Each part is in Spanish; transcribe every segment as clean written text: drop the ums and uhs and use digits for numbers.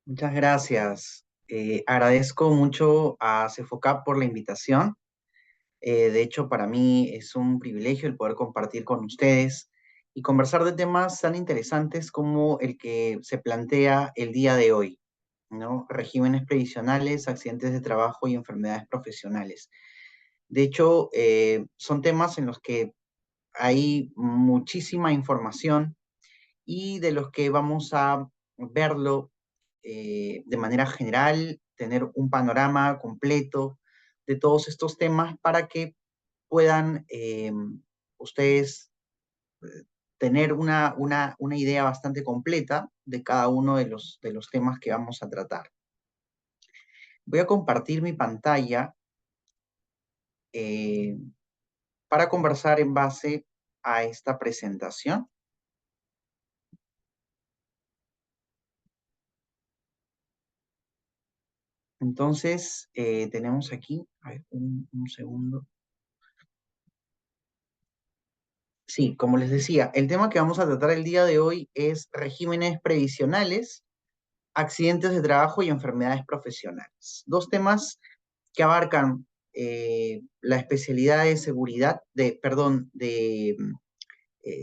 Muchas gracias. Agradezco mucho a Cefocap por la invitación. De hecho, para mí es un privilegio el poder compartir con ustedes y conversar de temas tan interesantes como el que se plantea el día de hoy, ¿no? Regímenes previsionales, accidentes de trabajo y enfermedades profesionales. De hecho, son temas en los que hay muchísima información y de los que vamos a verlo de manera general, tener un panorama completo de todos estos temas para que puedan ustedes tener una idea bastante completa de cada uno de los temas que vamos a tratar. Voy a compartir mi pantalla eh, para conversar en base a esta presentación. Entonces, tenemos aquí, a ver, un segundo. Sí, como les decía, el tema que vamos a tratar el día de hoy es regímenes previsionales, accidentes de trabajo y enfermedades profesionales. Dos temas que abarcan la especialidad de seguridad,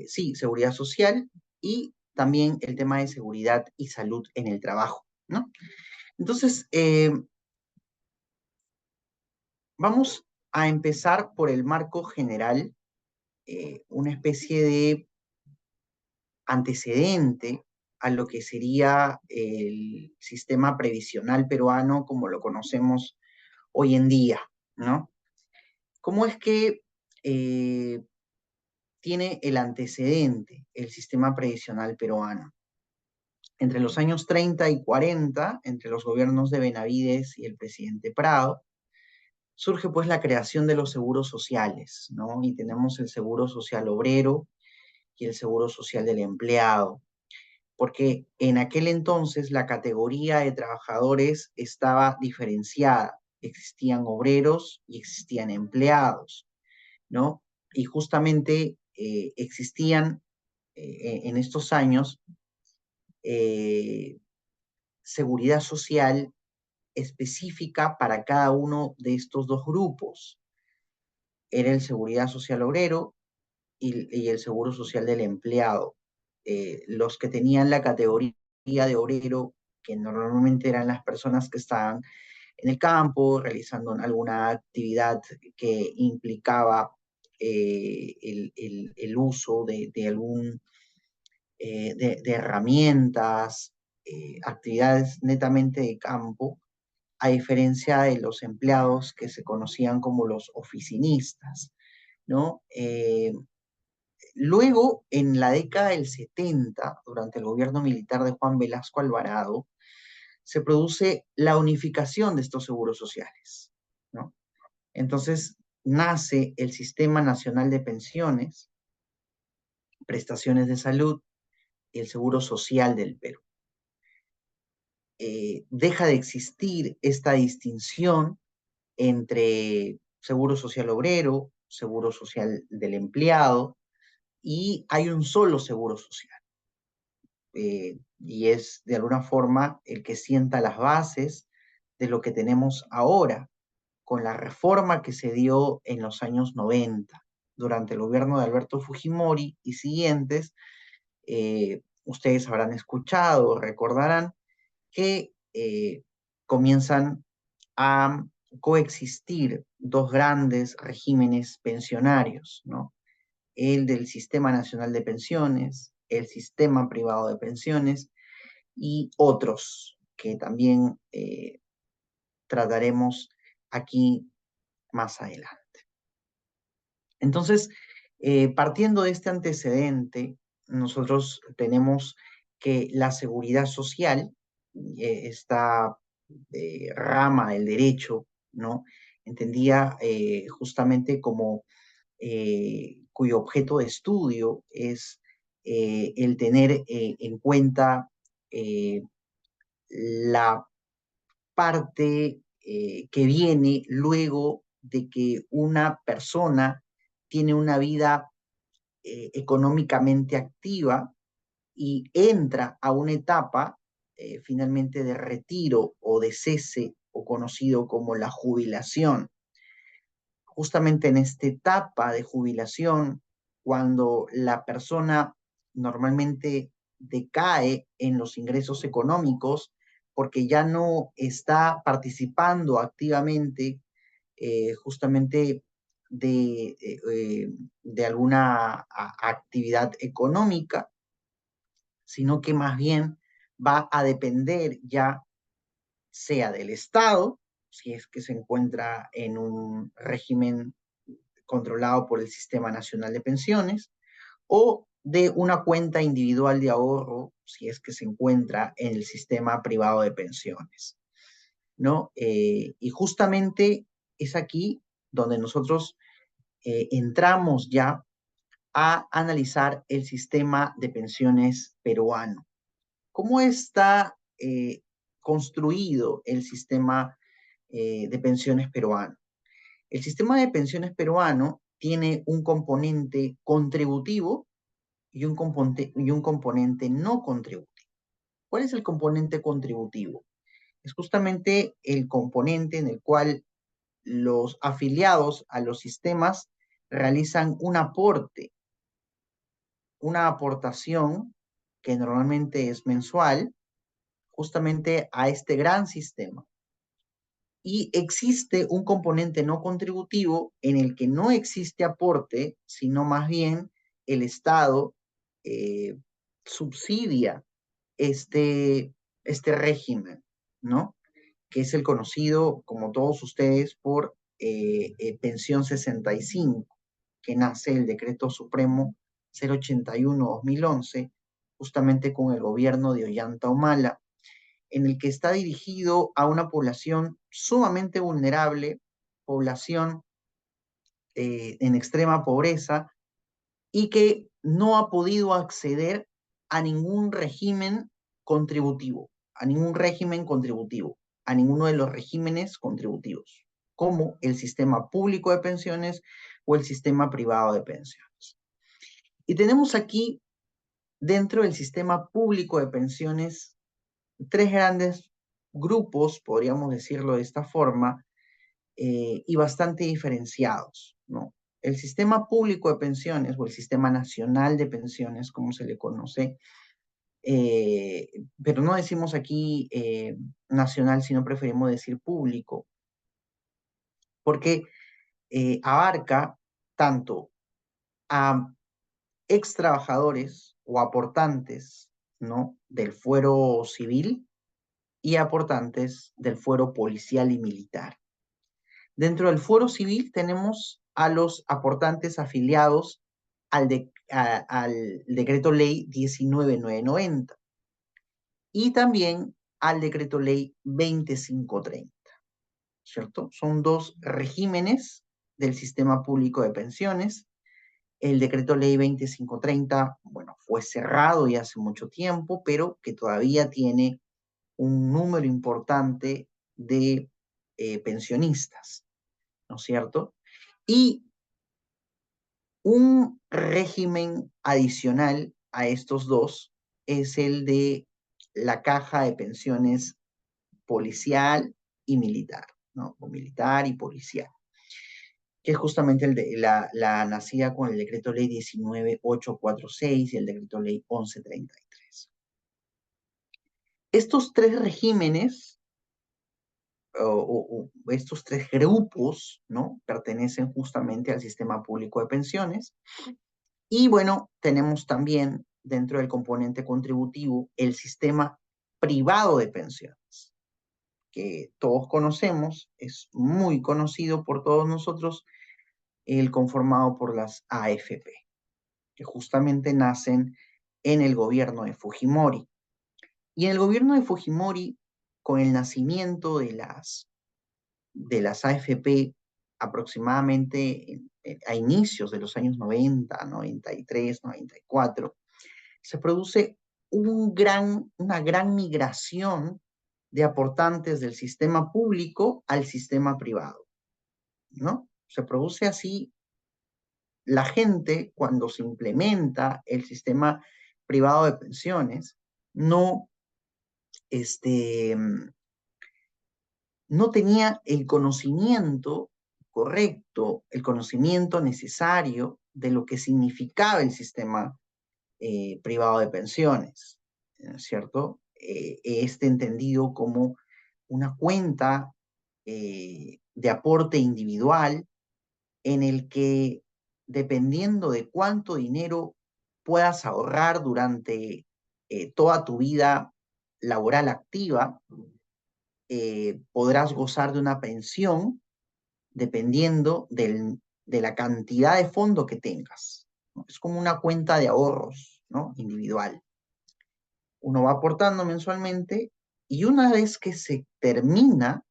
sí, seguridad social y también el tema de seguridad y salud en el trabajo, ¿no? Entonces, vamos a empezar por el marco general, una especie de antecedente a lo que sería el sistema previsional peruano como lo conocemos hoy en día, ¿no? ¿Cómo es que eh, tiene el antecedente el sistema previsional peruano? Entre los años 30 y 40, entre los gobiernos de Benavides y el presidente Prado, surge pues la creación de los seguros sociales, ¿no? Y tenemos el seguro social obrero y el seguro social del empleado, porque en aquel entonces la categoría de trabajadores estaba diferenciada. Existían obreros y existían empleados, ¿no? Y justamente existían en estos años eh, seguridad social específica para cada uno de estos dos grupos. Era el seguridad social obrero y el seguro social del empleado. Los que tenían la categoría de obrero, que normalmente eran las personas que estaban en el campo realizando alguna actividad que implicaba el uso de algún de herramientas, actividades netamente de campo, a diferencia de los empleados que se conocían como los oficinistas, ¿no? Luego, en la década del 70, durante el gobierno militar de Juan Velasco Alvarado, se produce la unificación de estos seguros sociales, ¿no? Entonces, nace el Sistema Nacional de Pensiones, Prestaciones de Salud y el Seguro Social del Perú. Deja de existir esta distinción entre Seguro Social Obrero, Seguro Social del Empleado, y hay un solo Seguro Social. Y es de alguna forma el que sienta las bases de lo que tenemos ahora, con la reforma que se dio en los años 90 durante el gobierno de Alberto Fujimori y siguientes. Ustedes habrán escuchado, recordarán que comienzan a coexistir dos grandes regímenes pensionarios, ¿no? El del Sistema Nacional de Pensiones, el Sistema Privado de Pensiones y otros que también trataremos aquí más adelante. Entonces, partiendo de este antecedente, nosotros tenemos que la seguridad social, esta rama del derecho, ¿no? Entendía justamente como cuyo objeto de estudio es el tener en cuenta eh, la parte que viene luego de que una persona tiene una vida económicamente activa y entra a una etapa finalmente de retiro o de cese, o conocido como la jubilación. Justamente en esta etapa de jubilación, cuando la persona normalmente decae en los ingresos económicos porque ya no está participando activamente justamente de alguna actividad económica, sino que más bien va a depender ya sea del Estado, si es que se encuentra en un régimen controlado por el Sistema Nacional de Pensiones, o de una cuenta individual de ahorro, si es que se encuentra en el sistema privado de pensiones, ¿no? Y justamente es aquí donde nosotros entramos ya a analizar el sistema de pensiones peruano. ¿Cómo está construido el sistema de pensiones peruano? El sistema de pensiones peruano tiene un componente contributivo y un componente no contributivo. ¿Cuál es el componente contributivo? Es justamente el componente en el cual los afiliados a los sistemas realizan un aporte, una aportación que normalmente es mensual, justamente a este gran sistema. Y existe un componente no contributivo en el que no existe aporte, sino más bien el Estado eh, subsidia este, este régimen, ¿no? Que es el conocido, como todos ustedes, por Pensión 65, que nace el Decreto Supremo 081-2011, justamente con el gobierno de Ollanta Humala, en el que está dirigido a una población sumamente vulnerable, población en extrema pobreza, y que no ha podido acceder a ningún régimen contributivo, a ningún régimen contributivo, a ninguno de los regímenes contributivos, como el sistema público de pensiones o el sistema privado de pensiones. Y tenemos aquí, dentro del sistema público de pensiones, tres grandes grupos, podríamos decirlo de esta forma, y bastante diferenciados, ¿no? El sistema público de pensiones o el sistema nacional de pensiones, como se le conoce, pero no decimos aquí nacional, sino preferimos decir público, porque abarca tanto a ex trabajadores o aportantes, ¿no? Del fuero civil y aportantes del fuero policial y militar. Dentro del fuero civil tenemos a los aportantes afiliados al decreto ley 19990 y también al decreto ley 2530, ¿cierto? Son dos regímenes del sistema público de pensiones. El decreto ley 2530, bueno, fue cerrado ya hace mucho tiempo, pero que todavía tiene un número importante de pensionistas, ¿no es cierto? Y un régimen adicional a estos dos es el de la caja de pensiones policial y militar, ¿no? O militar y policial, que es justamente el de la nacida con el decreto ley 19846 y el decreto ley 1133. Estos tres regímenes o estos tres grupos, ¿no? Pertenecen justamente al sistema público de pensiones. Y bueno, tenemos también dentro del componente contributivo el sistema privado de pensiones, que todos conocemos, es muy conocido por todos nosotros, el conformado por las AFP, que justamente nacen en el gobierno de Fujimori. Y en el gobierno de Fujimori, con el nacimiento de las AFP aproximadamente a inicios de los años 90, 93, 94, se produce una gran migración de aportantes del sistema público al sistema privado, ¿no? Se produce así la gente cuando se implementa el sistema privado de pensiones, no este, no tenía el conocimiento correcto, el conocimiento necesario de lo que significaba el sistema privado de pensiones, ¿cierto? Este entendido como una cuenta de aporte individual en el que, dependiendo de cuánto dinero puedas ahorrar durante toda tu vida laboral activa, podrás gozar de una pensión dependiendo de la cantidad de fondo que tengas, ¿no? Es como una cuenta de ahorros, ¿no? Individual. Uno va aportando mensualmente y una vez que se termina,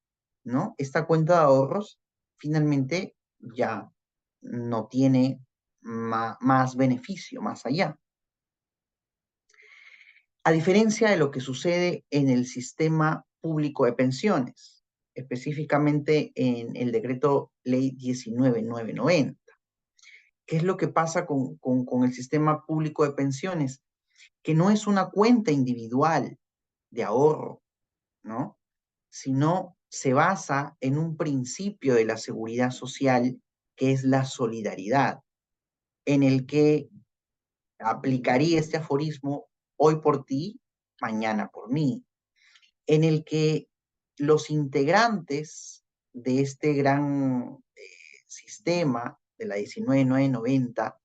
¿no? Esta cuenta de ahorros, finalmente ya no tiene más beneficio más allá. A diferencia de lo que sucede en el sistema público de pensiones, específicamente en el decreto ley 19990. ¿Qué es lo que pasa con el sistema público de pensiones? Que no es una cuenta individual de ahorro, ¿no? Sino se basa en un principio de la seguridad social que es la solidaridad, en el que aplicaría este aforismo: hoy por ti, mañana por mí, en el que los integrantes de este gran sistema de la 19990,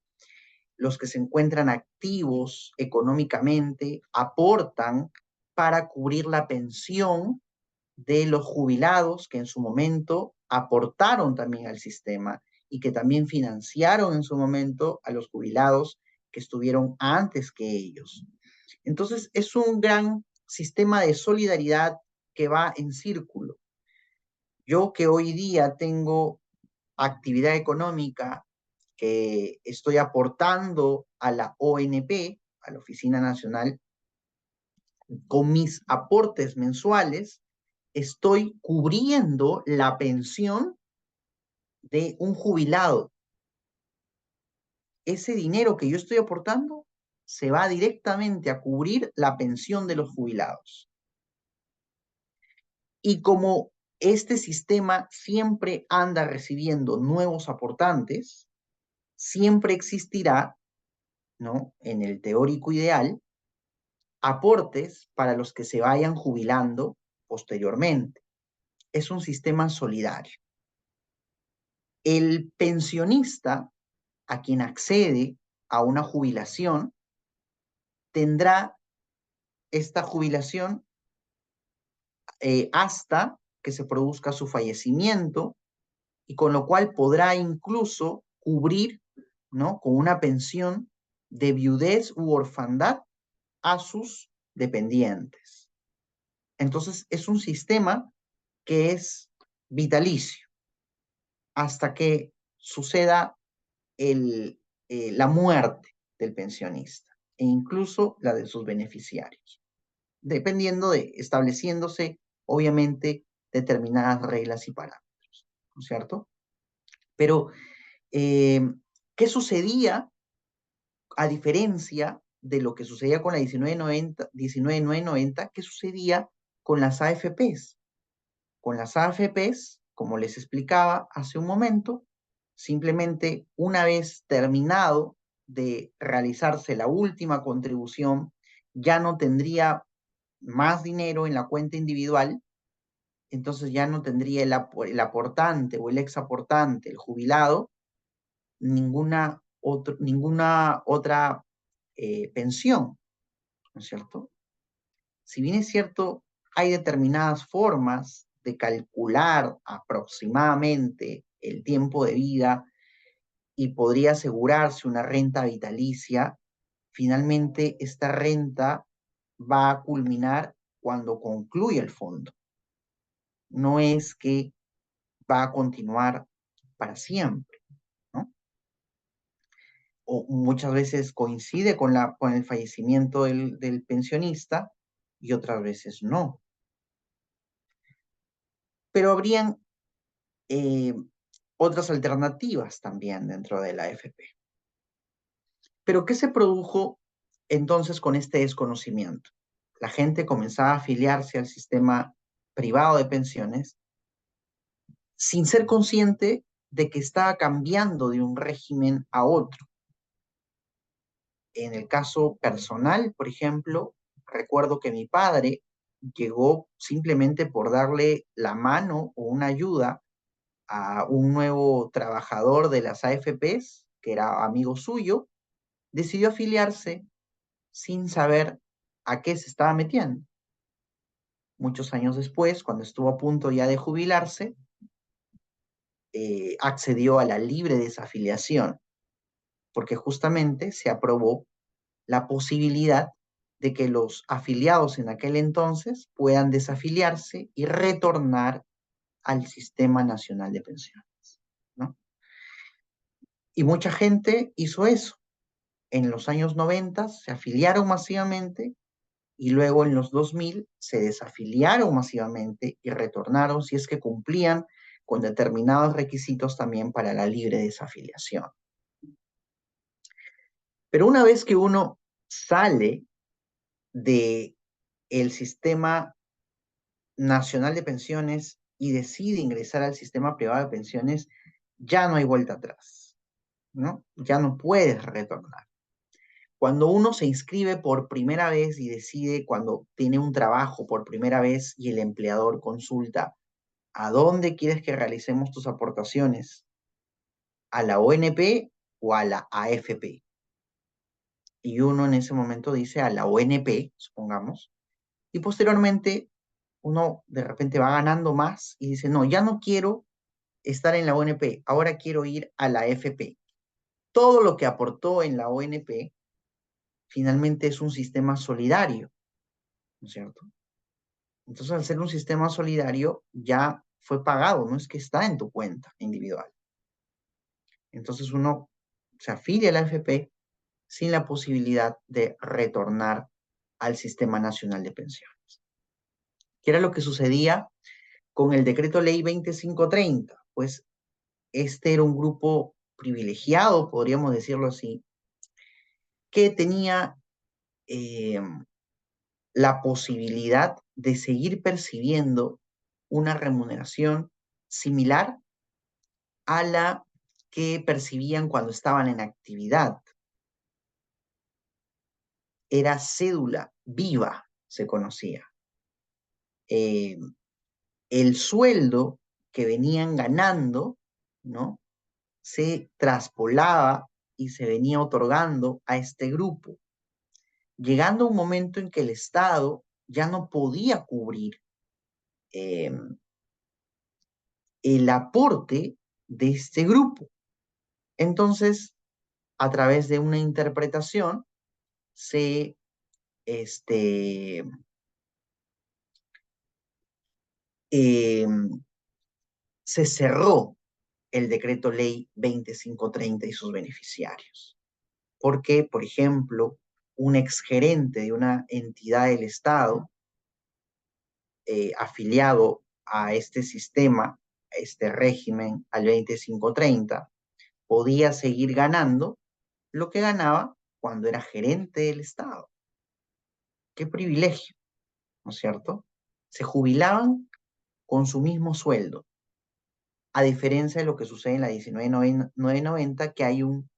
los que se encuentran activos económicamente, aportan para cubrir la pensión de los jubilados que en su momento aportaron también al sistema y que también financiaron en su momento a los jubilados que estuvieron antes que ellos. Entonces, es un gran sistema de solidaridad que va en círculo. Yo que hoy día tengo actividad económica, que estoy aportando a la ONP, a la Oficina Nacional, con mis aportes mensuales, estoy cubriendo la pensión de un jubilado. Ese dinero que yo estoy aportando se va directamente a cubrir la pensión de los jubilados. Y como este sistema siempre anda recibiendo nuevos aportantes, siempre existirá, ¿no? En el teórico ideal, aportes para los que se vayan jubilando posteriormente. Es un sistema solidario. El pensionista a quien accede a una jubilación tendrá esta jubilación hasta que se produzca su fallecimiento, y con lo cual podrá incluso cubrir, ¿no? Con una pensión de viudez u orfandad a sus dependientes. Entonces, es un sistema que es vitalicio hasta que suceda la muerte del pensionista e incluso la de sus beneficiarios, dependiendo de, estableciéndose, obviamente, determinadas reglas y parámetros, ¿no es cierto? Pero, eh, ¿qué sucedía a diferencia de lo que sucedía con la 1990? ¿Qué sucedía con las AFPs? Con las AFPs, como les explicaba hace un momento, simplemente una vez terminado de realizarse la última contribución, ya no tendría más dinero en la cuenta individual, entonces ya no tendría el aportante o el ex aportante, el jubilado, ninguna otra pensión, ¿no es cierto? Si bien es cierto, hay determinadas formas de calcular aproximadamente el tiempo de vida y podría asegurarse una renta vitalicia, finalmente esta renta va a culminar cuando concluye el fondo. No es que va a continuar para siempre, ¿no? O muchas veces coincide con el fallecimiento del pensionista y otras veces no. Pero habrían eh, otras alternativas también dentro de la AFP. Pero ¿qué se produjo entonces con este desconocimiento? la gente comenzaba a afiliarse al sistema privado de pensiones sin ser consciente de que estaba cambiando de un régimen a otro. En el caso personal, por ejemplo, recuerdo que mi padre llegó simplemente por darle la mano o una ayuda a un nuevo trabajador de las AFPs, que era amigo suyo, decidió afiliarse sin saber a qué se estaba metiendo. Muchos años después, cuando estuvo a punto ya de jubilarse, accedió a la libre desafiliación, porque justamente se aprobó la posibilidad de que los afiliados en aquel entonces puedan desafiliarse y retornar al Sistema Nacional de Pensiones, ¿no? Y mucha gente hizo eso. En los años 90 se afiliaron masivamente y luego en los 2000 se desafiliaron masivamente y retornaron si es que cumplían con determinados requisitos también para la libre desafiliación. Pero una vez que uno sale de el sistema nacional de pensiones y decide ingresar al sistema privado de pensiones, ya no hay vuelta atrás, ¿no? Ya no puedes retornar. Cuando uno se inscribe por primera vez y decide, cuando tiene un trabajo por primera vez y el empleador consulta, ¿a dónde quieres que realicemos tus aportaciones? ¿A la ONP o a la AFP? Y uno en ese momento dice a la ONP, supongamos, y posteriormente uno de repente va ganando más y dice, no, ya no quiero estar en la ONP, ahora quiero ir a la AFP. Todo lo que aportó en la ONP finalmente es un sistema solidario, ¿no es cierto? Entonces, al ser un sistema solidario, ya fue pagado, no es que está en tu cuenta individual. Entonces, uno se afilia a la AFP sin la posibilidad de retornar al Sistema Nacional de Pensiones. ¿Qué era lo que sucedía con el decreto ley 2530? Pues este era un grupo privilegiado, podríamos decirlo así, que tenía eh, la posibilidad de seguir percibiendo una remuneración similar a la que percibían cuando estaban en actividad. Era cédula viva, se conocía. Eh, el sueldo que venían ganando, ¿no? Se traspolaba y se venía otorgando a este grupo, llegando a un momento en que el Estado ya no podía cubrir eh, el aporte de este grupo. Entonces, a través de una interpretación, se, este, eh, se cerró el decreto ley 2530 y sus beneficiarios. Porque, por ejemplo, un exgerente de una entidad del Estado afiliado a este sistema, a este régimen, al 2530, podía seguir ganando lo que ganaba cuando era gerente del Estado. Qué privilegio, ¿no es cierto? Se jubilaban con su mismo sueldo, a diferencia de lo que sucede en la 1990, que hay un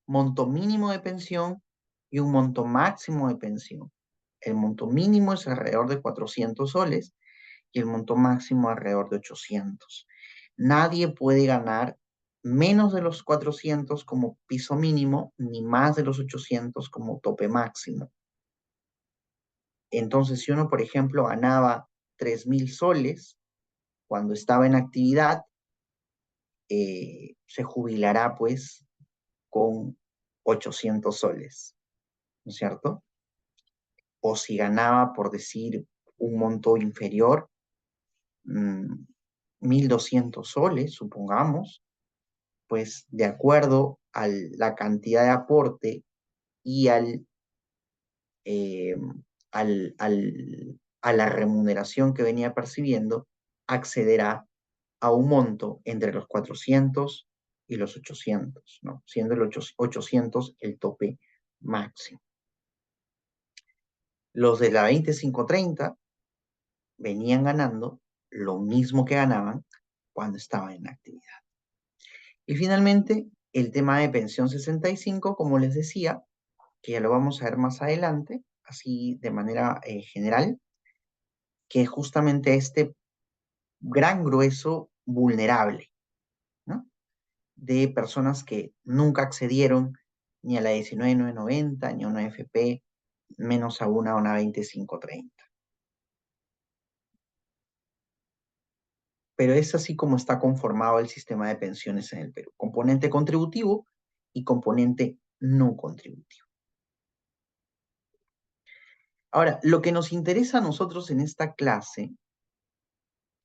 monto mínimo de pensión y un monto máximo de pensión. El monto mínimo es alrededor de 400 soles y el monto máximo alrededor de 800. Nadie puede ganar menos de los 400 como piso mínimo, ni más de los 800 como tope máximo. Entonces, si uno, por ejemplo, ganaba 3.000 soles cuando estaba en actividad, se jubilará pues con 800 soles, ¿no es cierto? O si ganaba, por decir, un monto inferior, 1.200 soles, supongamos, pues de acuerdo a la cantidad de aporte y eh, a la remuneración que venía percibiendo, accederá a un monto entre los 400 y los 800, ¿no? Siendo el 800 el tope máximo. Los de la 2530 venían ganando lo mismo que ganaban cuando estaban en actividad. Y finalmente, el tema de pensión 65, como les decía, que ya lo vamos a ver más adelante, así de manera general, que es justamente este gran grueso vulnerable, ¿no? De personas que nunca accedieron ni a la 19.990, ni a una FP, menos aún a una 2530. Pero es así como está conformado el sistema de pensiones en el Perú: componente contributivo y componente no contributivo. Ahora, lo que nos interesa a nosotros en esta clase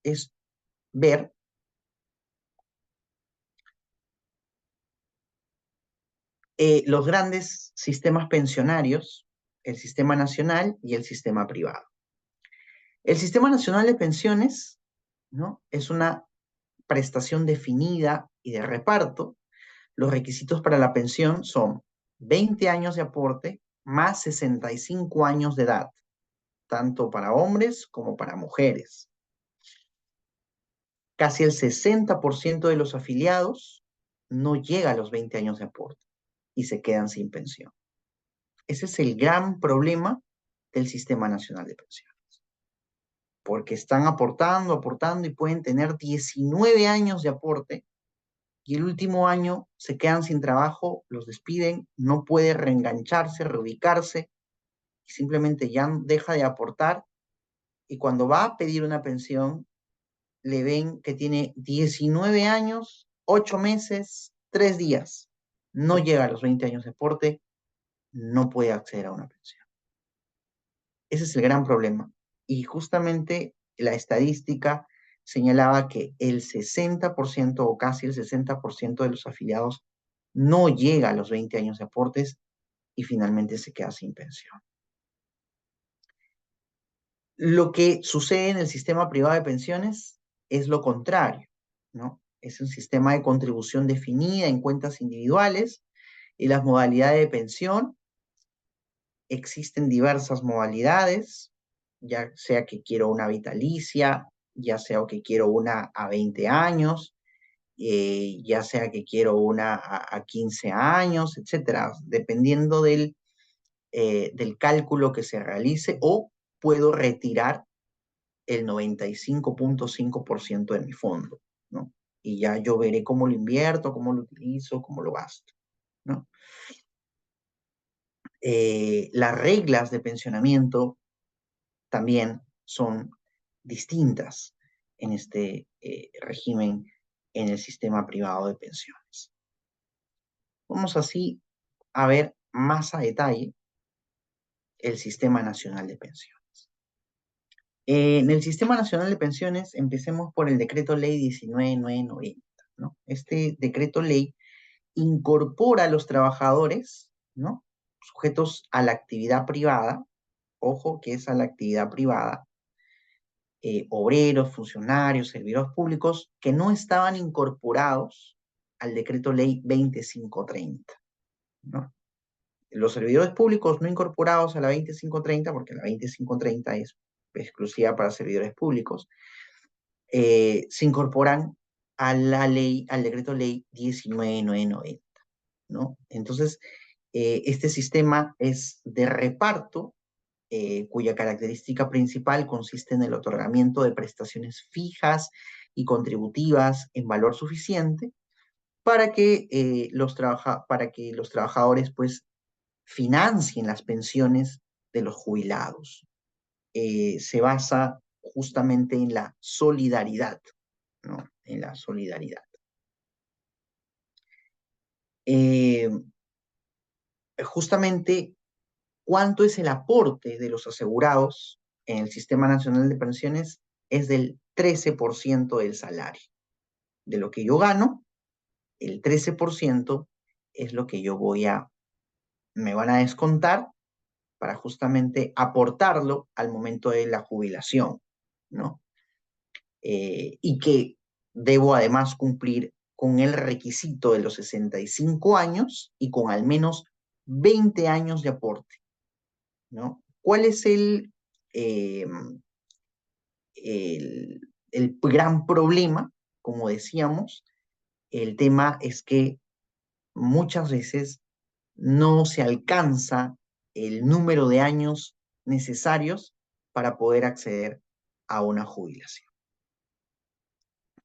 es ver los grandes sistemas pensionarios, el sistema nacional y el sistema privado. El sistema nacional de pensiones, ¿no?, es una prestación definida y de reparto. Los requisitos para la pensión son 20 años de aporte más 65 años de edad, tanto para hombres como para mujeres. Casi el 60% de los afiliados no llega a los 20 años de aporte y se quedan sin pensión. Ese es el gran problema del Sistema Nacional de Pensiones, porque están aportando, aportando y pueden tener 19 años de aporte y el último año se quedan sin trabajo, los despiden, no puede reengancharse, reubicarse y simplemente ya deja de aportar, y cuando va a pedir una pensión le ven que tiene 19 años, 8 meses, 3 días. No llega a los 20 años de aporte, no puede acceder a una pensión. Ese es el gran problema. Y justamente la estadística señalaba que el 60% o casi el 60% de los afiliados no llega a los 20 años de aportes y finalmente se queda sin pensión. Lo que sucede en el sistema privado de pensiones es lo contrario, ¿no? Es un sistema de contribución definida en cuentas individuales y las modalidades de pensión. Existen diversas modalidades, ya sea que quiero una vitalicia, ya sea que quiero una a 20 años, ya sea que quiero una a 15 años, etcétera, dependiendo del cálculo que se realice, o puedo retirar el 95.5% de mi fondo, ¿no? Y ya yo veré cómo lo invierto, cómo lo utilizo, cómo lo gasto, ¿no? Las reglas de pensionamiento también son distintas en este régimen, en el sistema privado de pensiones. Vamos así a ver más a detalle el Sistema Nacional de Pensiones. En el Sistema Nacional de Pensiones, empecemos por el Decreto Ley 19.990, ¿no? Este decreto ley incorpora a los trabajadores, ¿no?, sujetos a la actividad privada, ojo que es a la actividad privada, obreros, funcionarios, servidores públicos que no estaban incorporados al decreto ley 2530, ¿no? Los servidores públicos no incorporados a la 2530, porque la 2530 es exclusiva para servidores públicos, se incorporan a la ley, al decreto ley 19.990, ¿no? Entonces, este sistema es de reparto, cuya característica principal consiste en el otorgamiento de prestaciones fijas y contributivas en valor suficiente para que, para que los trabajadores pues financien las pensiones de los jubilados. Se basa justamente en la solidaridad, ¿no? En la solidaridad. Eh, Justamente, ¿cuánto es el aporte de los asegurados en el Sistema Nacional de Pensiones? Es del 13% del salario. De lo que yo gano, el 13% es lo que me van a descontar para justamente aportarlo al momento de la jubilación, ¿no? Y que debo además cumplir con el requisito de los 65 años y con al menos 20 años de aporte, ¿no? ¿cuál es eh, el gran problema? Como decíamos, el tema es que muchas veces no se alcanza el número de años necesarios para poder acceder a una jubilación.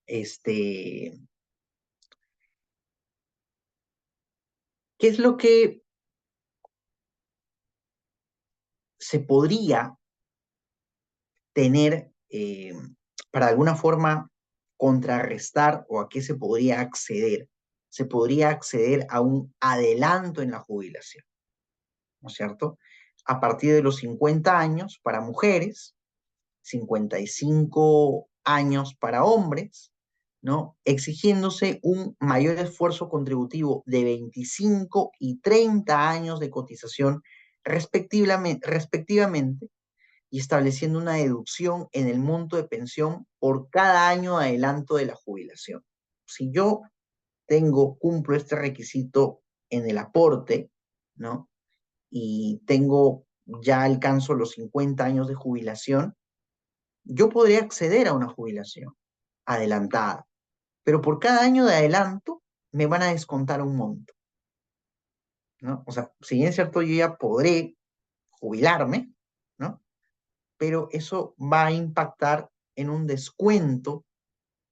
Este, ¿Qué es lo que se podría tener para de alguna forma contrarrestar o a qué se podría acceder? Se podría acceder a un adelanto en la jubilación, ¿no es cierto? A partir de los 50 años para mujeres, 55 años para hombres, ¿no? Exigiéndose un mayor esfuerzo contributivo de 25 y 30 años de cotización respectivamente, y estableciendo una deducción en el monto de pensión por cada año de adelanto de la jubilación. Si yo cumplo este requisito en el aporte, ¿no? Y ya alcanzo los 50 años de jubilación, yo podría acceder a una jubilación adelantada, pero por cada año de adelanto me van a descontar un monto, ¿no? O sea, si bien es cierto, yo ya podré jubilarme, ¿no? Pero eso va a impactar en un descuento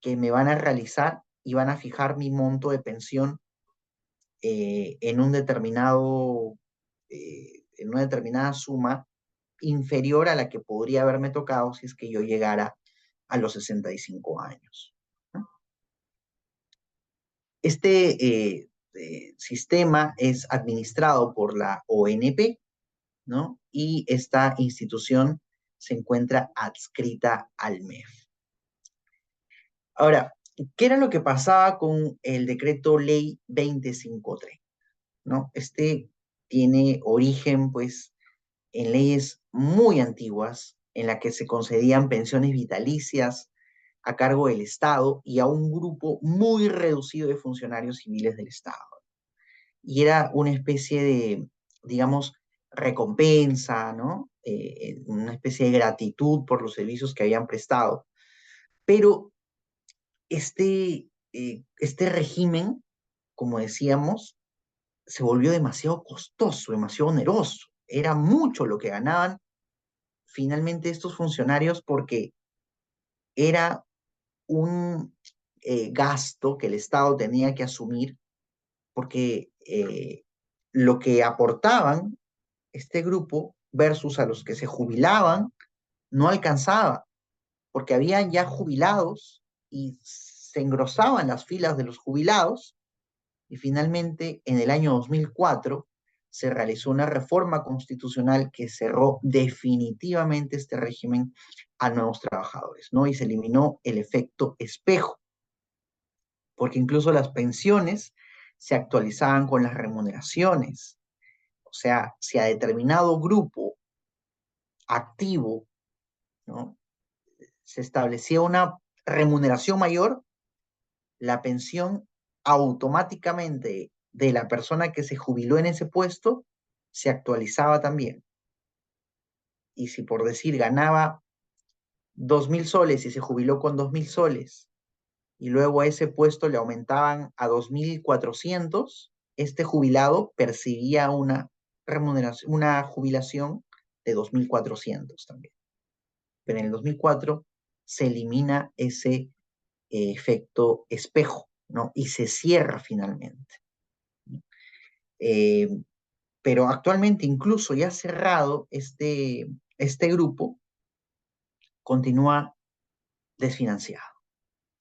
que me van a realizar y van a fijar mi monto de pensión en en una determinada suma inferior a la que podría haberme tocado si es que yo llegara a los 65 años, ¿no? Este sistema es administrado por la ONP, ¿no? Y esta institución se encuentra adscrita al MEF. Ahora, ¿qué era lo que pasaba con el decreto ley 2053? ¿No? Este tiene origen, pues, en leyes muy antiguas en las que se concedían pensiones vitalicias a cargo del Estado y a un grupo muy reducido de funcionarios civiles del Estado. Y era una especie de, digamos, recompensa, ¿no? Una especie de gratitud por los servicios que habían prestado. Pero este régimen, como decíamos, se volvió demasiado costoso, demasiado oneroso. Era mucho lo que ganaban finalmente estos funcionarios porque era un gasto que el Estado tenía que asumir porque lo que aportaban este grupo versus a los que se jubilaban no alcanzaba, porque habían ya jubilados y se engrosaban las filas de los jubilados y finalmente en el año 2004 se realizó una reforma constitucional que cerró definitivamente este régimen a nuevos trabajadores, ¿no? Y se eliminó el efecto espejo, porque incluso las pensiones se actualizaban con las remuneraciones. O sea, si a determinado grupo activo, ¿no? Se establecía una remuneración mayor, la pensión automáticamente de la persona que se jubiló en ese puesto se actualizaba también. Y si por decir ganaba 2.000 soles y se jubiló con 2.000 soles y luego a ese puesto le aumentaban a 2.400, este jubilado percibía una remuneración, una jubilación de 2.400 también. Pero en el 2004 se elimina ese efecto espejo, ¿no? Y se cierra finalmente. Eh, pero actualmente, incluso ya cerrado, este grupo continúa desfinanciado,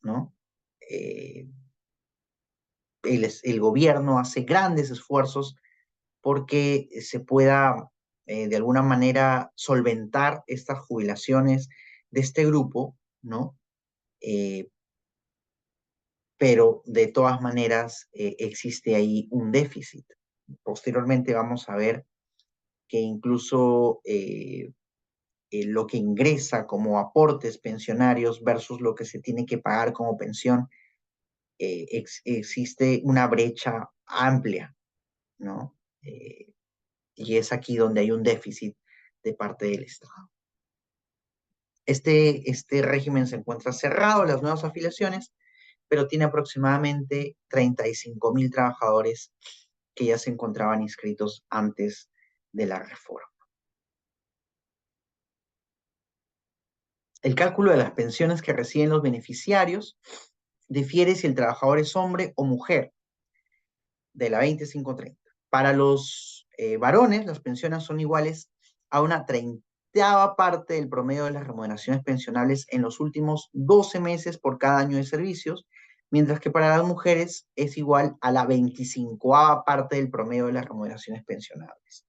¿no? Eh, el gobierno hace grandes esfuerzos porque se pueda de alguna manera solventar estas jubilaciones de este grupo, ¿no? Eh, pero de todas maneras existe ahí un déficit. Posteriormente vamos a ver que incluso lo que ingresa como aportes pensionarios versus lo que se tiene que pagar como pensión, existe una brecha amplia, ¿no? Y es aquí donde hay un déficit de parte del Estado. Este régimen se encuentra cerrado a las nuevas afiliaciones, pero tiene aproximadamente 35.000 trabajadores que ya se encontraban inscritos antes de la reforma. El cálculo de las pensiones que reciben los beneficiarios difiere si el trabajador es hombre o mujer, de la 2530. Para los varones, las pensiones son iguales a una treintava parte del promedio de las remuneraciones pensionables en los últimos 12 meses por cada año de servicios, mientras que para las mujeres es igual a la 25ª parte del promedio de las remuneraciones pensionables.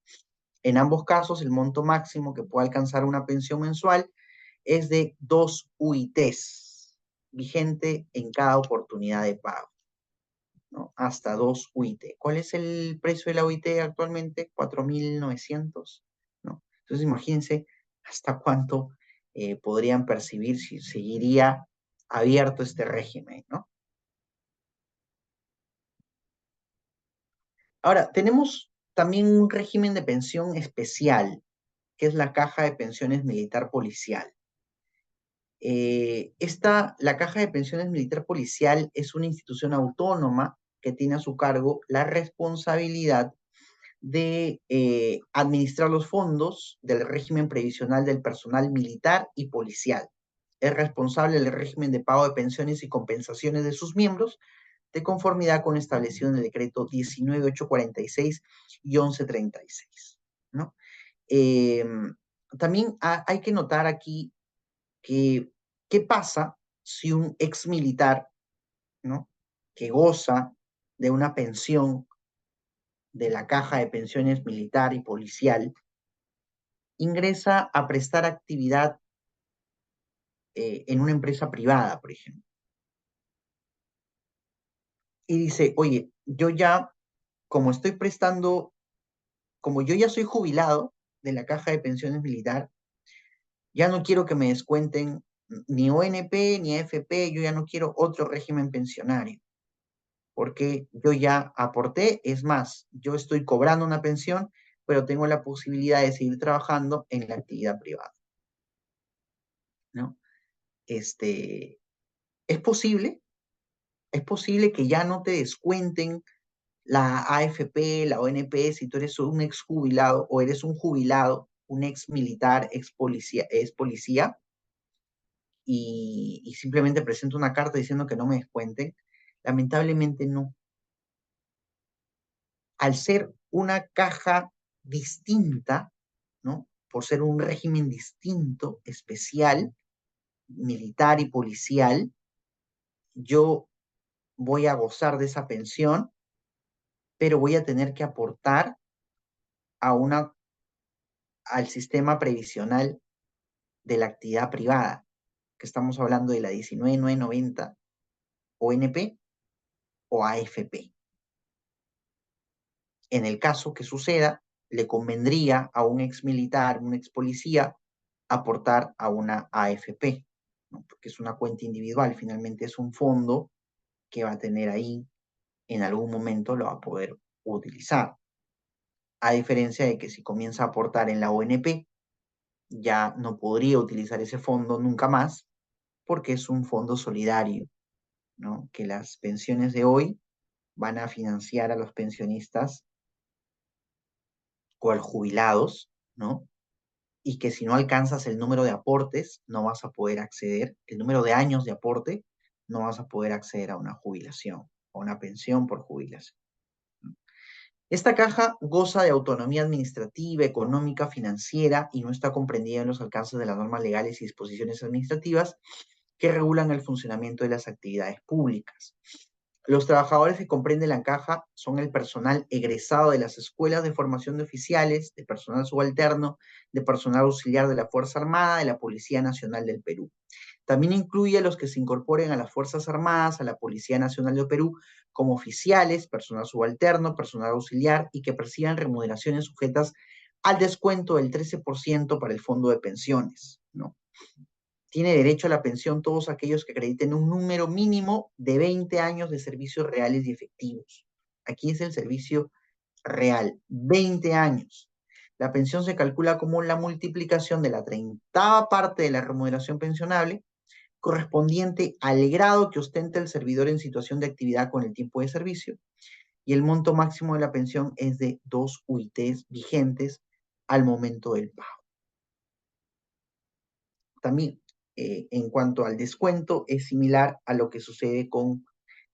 En ambos casos, el monto máximo que puede alcanzar una pensión mensual es de 2 UITs, vigente en cada oportunidad de pago, ¿no? Hasta 2 UIT. ¿Cuál es el precio de la UIT actualmente? 4.900, ¿no? Entonces imagínense hasta cuánto podrían percibir si seguiría abierto este régimen, ¿no? Ahora, tenemos también un régimen de pensión especial, que es la Caja de Pensiones Militar Policial. La Caja de Pensiones Militar Policial es una institución autónoma que tiene a su cargo la responsabilidad de administrar los fondos del régimen previsional del personal militar y policial. Es responsable del régimen de pago de pensiones y compensaciones de sus miembros, de conformidad con lo establecido en el decreto 19.846 y 1136, ¿no? Eh, También hay que notar aquí que, ¿qué pasa si un ex militar, ¿no?, que goza de una pensión de la Caja de Pensiones Militar y Policial ingresa a prestar actividad en una empresa privada, por ejemplo, y dice, oye, yo ya, como estoy prestando, como yo ya soy jubilado de la Caja de Pensiones Militar, ya no quiero que me descuenten ni ONP ni AFP, yo ya no quiero otro régimen pensionario, porque yo ya aporté, es más, yo estoy cobrando una pensión, pero tengo la posibilidad de seguir trabajando en la actividad privada, ¿no? Este, es posible que ya no te descuenten la AFP, la ONP, si tú eres un ex jubilado o eres un jubilado, un ex militar, ex policía, y simplemente presento una carta diciendo que no me descuenten. Lamentablemente no. Al ser una caja distinta, ¿no?, por ser un régimen distinto, especial, militar y policial, yo voy a gozar de esa pensión, pero voy a tener que aportar a al sistema previsional de la actividad privada, que estamos hablando de la 19.990 ONP o AFP. En el caso que suceda, le convendría a un ex militar, un ex policía, aportar a una AFP, ¿no?, porque es una cuenta individual, finalmente es un fondo que va a tener ahí, en algún momento lo va a poder utilizar. A diferencia de que si comienza a aportar en la ONP, ya no podría utilizar ese fondo nunca más, porque es un fondo solidario, ¿no?, que las pensiones de hoy van a financiar a los pensionistas o a los jubilados, ¿no? Y que si no alcanzas el número de aportes, no vas a poder acceder, el número de años de aporte, no vas a poder acceder a una jubilación, a una pensión por jubilación. Esta caja goza de autonomía administrativa, económica, financiera y no está comprendida en los alcances de las normas legales y disposiciones administrativas que regulan el funcionamiento de las actividades públicas. Los trabajadores que comprenden la caja son el personal egresado de las escuelas de formación de oficiales, de personal subalterno, de personal auxiliar de la Fuerza Armada, de la Policía Nacional del Perú. También incluye a los que se incorporen a las Fuerzas Armadas, a la Policía Nacional del Perú, como oficiales, personal subalterno, personal auxiliar y que perciban remuneraciones sujetas al descuento del 13% para el fondo de pensiones, ¿no? Tiene derecho a la pensión todos aquellos que acrediten un número mínimo de 20 años de servicios reales y efectivos. Aquí es el servicio real, 20 años. La pensión se calcula como la multiplicación de la 30ª parte de la remuneración pensionable correspondiente al grado que ostenta el servidor en situación de actividad con el tiempo de servicio, y el monto máximo de la pensión es de 2 UITs vigentes al momento del pago. También, en cuanto al descuento, es similar a lo que sucede con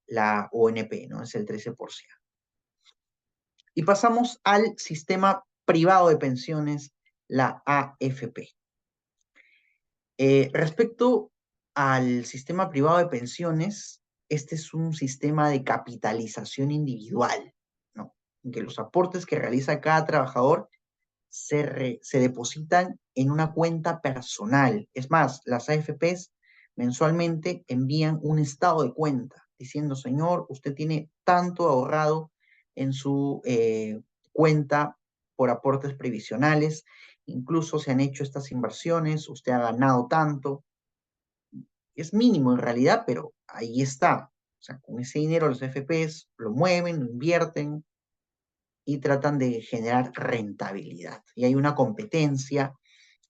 la ONP, ¿no? Es el 13%. Y pasamos al sistema privado de pensiones, la AFP. Respecto al sistema privado de pensiones, este es un sistema de capitalización individual, ¿no? En que los aportes que realiza cada trabajador se depositan en una cuenta personal. Es más, las AFPs mensualmente envían un estado de cuenta diciendo, señor, usted tiene tanto ahorrado en su cuenta por aportes previsionales, incluso se han hecho estas inversiones, usted ha ganado tanto. Es mínimo en realidad, pero ahí está. O sea, con ese dinero los AFPs lo mueven, lo invierten y tratan de generar rentabilidad. Y hay una competencia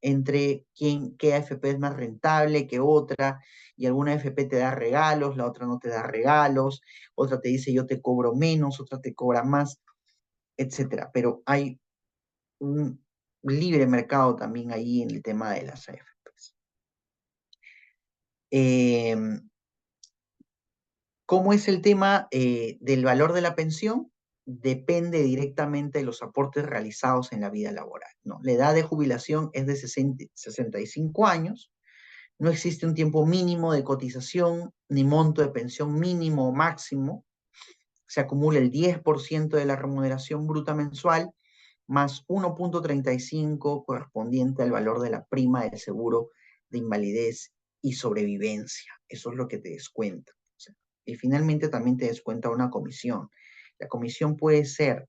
entre qué AFP es más rentable que otra, y alguna AFP te da regalos, la otra no te da regalos, otra te dice yo te cobro menos, otra te cobra más, etcétera. Pero hay un libre mercado también ahí en el tema de las AFPs. ¿Cómo es el tema del valor de la pensión? Depende directamente de los aportes realizados en la vida laboral, ¿no? La edad de jubilación es de 65 años. No existe un tiempo mínimo de cotización ni monto de pensión mínimo o máximo. Se acumula el 10% de la remuneración bruta mensual más 1,35 correspondiente al valor de la prima del seguro de invalidez y sobrevivencia. Eso es lo que te descuenta. O sea, y finalmente también te descuenta una comisión. La comisión puede ser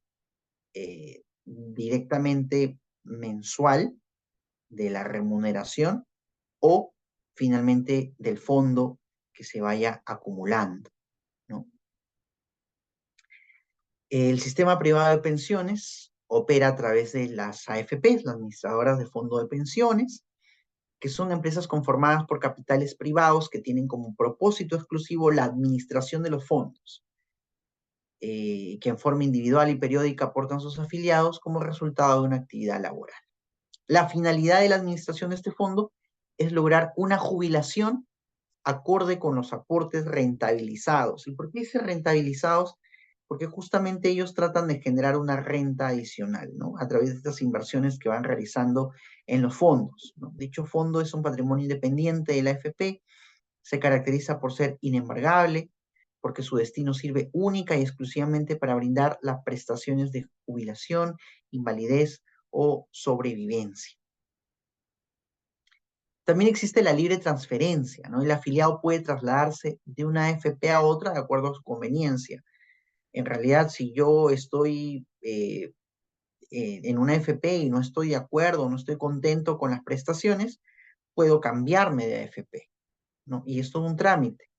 directamente mensual de la remuneración o finalmente del fondo que se vaya acumulando, ¿no? El sistema privado de pensiones opera a través de las AFPs, las administradoras de fondo de pensiones, que son empresas conformadas por capitales privados que tienen como propósito exclusivo la administración de los fondos, que en forma individual y periódica aportan sus afiliados como resultado de una actividad laboral. La finalidad de la administración de este fondo es lograr una jubilación acorde con los aportes rentabilizados. ¿Y por qué dice rentabilizados? Porque justamente ellos tratan de generar una renta adicional, ¿no? A través de estas inversiones que van realizando en los fondos, ¿no? Dicho fondo es un patrimonio independiente de la AFP, se caracteriza por ser inembargable, porque su destino sirve única y exclusivamente para brindar las prestaciones de jubilación, invalidez o sobrevivencia. También existe la libre transferencia, ¿no? El afiliado puede trasladarse de una AFP a otra de acuerdo a su conveniencia. En realidad, si yo estoy en una AFP y no estoy de acuerdo, no estoy contento con las prestaciones, puedo cambiarme de AFP, ¿no? Y es todo un trámite.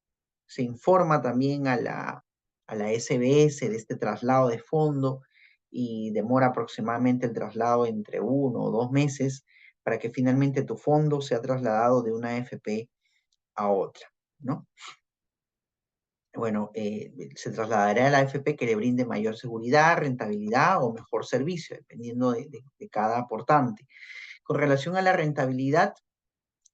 Se informa también a la SBS de este traslado de fondo y demora aproximadamente el traslado entre 1 o 2 meses para que finalmente tu fondo sea trasladado de una AFP a otra, ¿no? Bueno, se trasladará a la AFP que le brinde mayor seguridad, rentabilidad o mejor servicio, dependiendo de cada aportante. Con relación a la rentabilidad,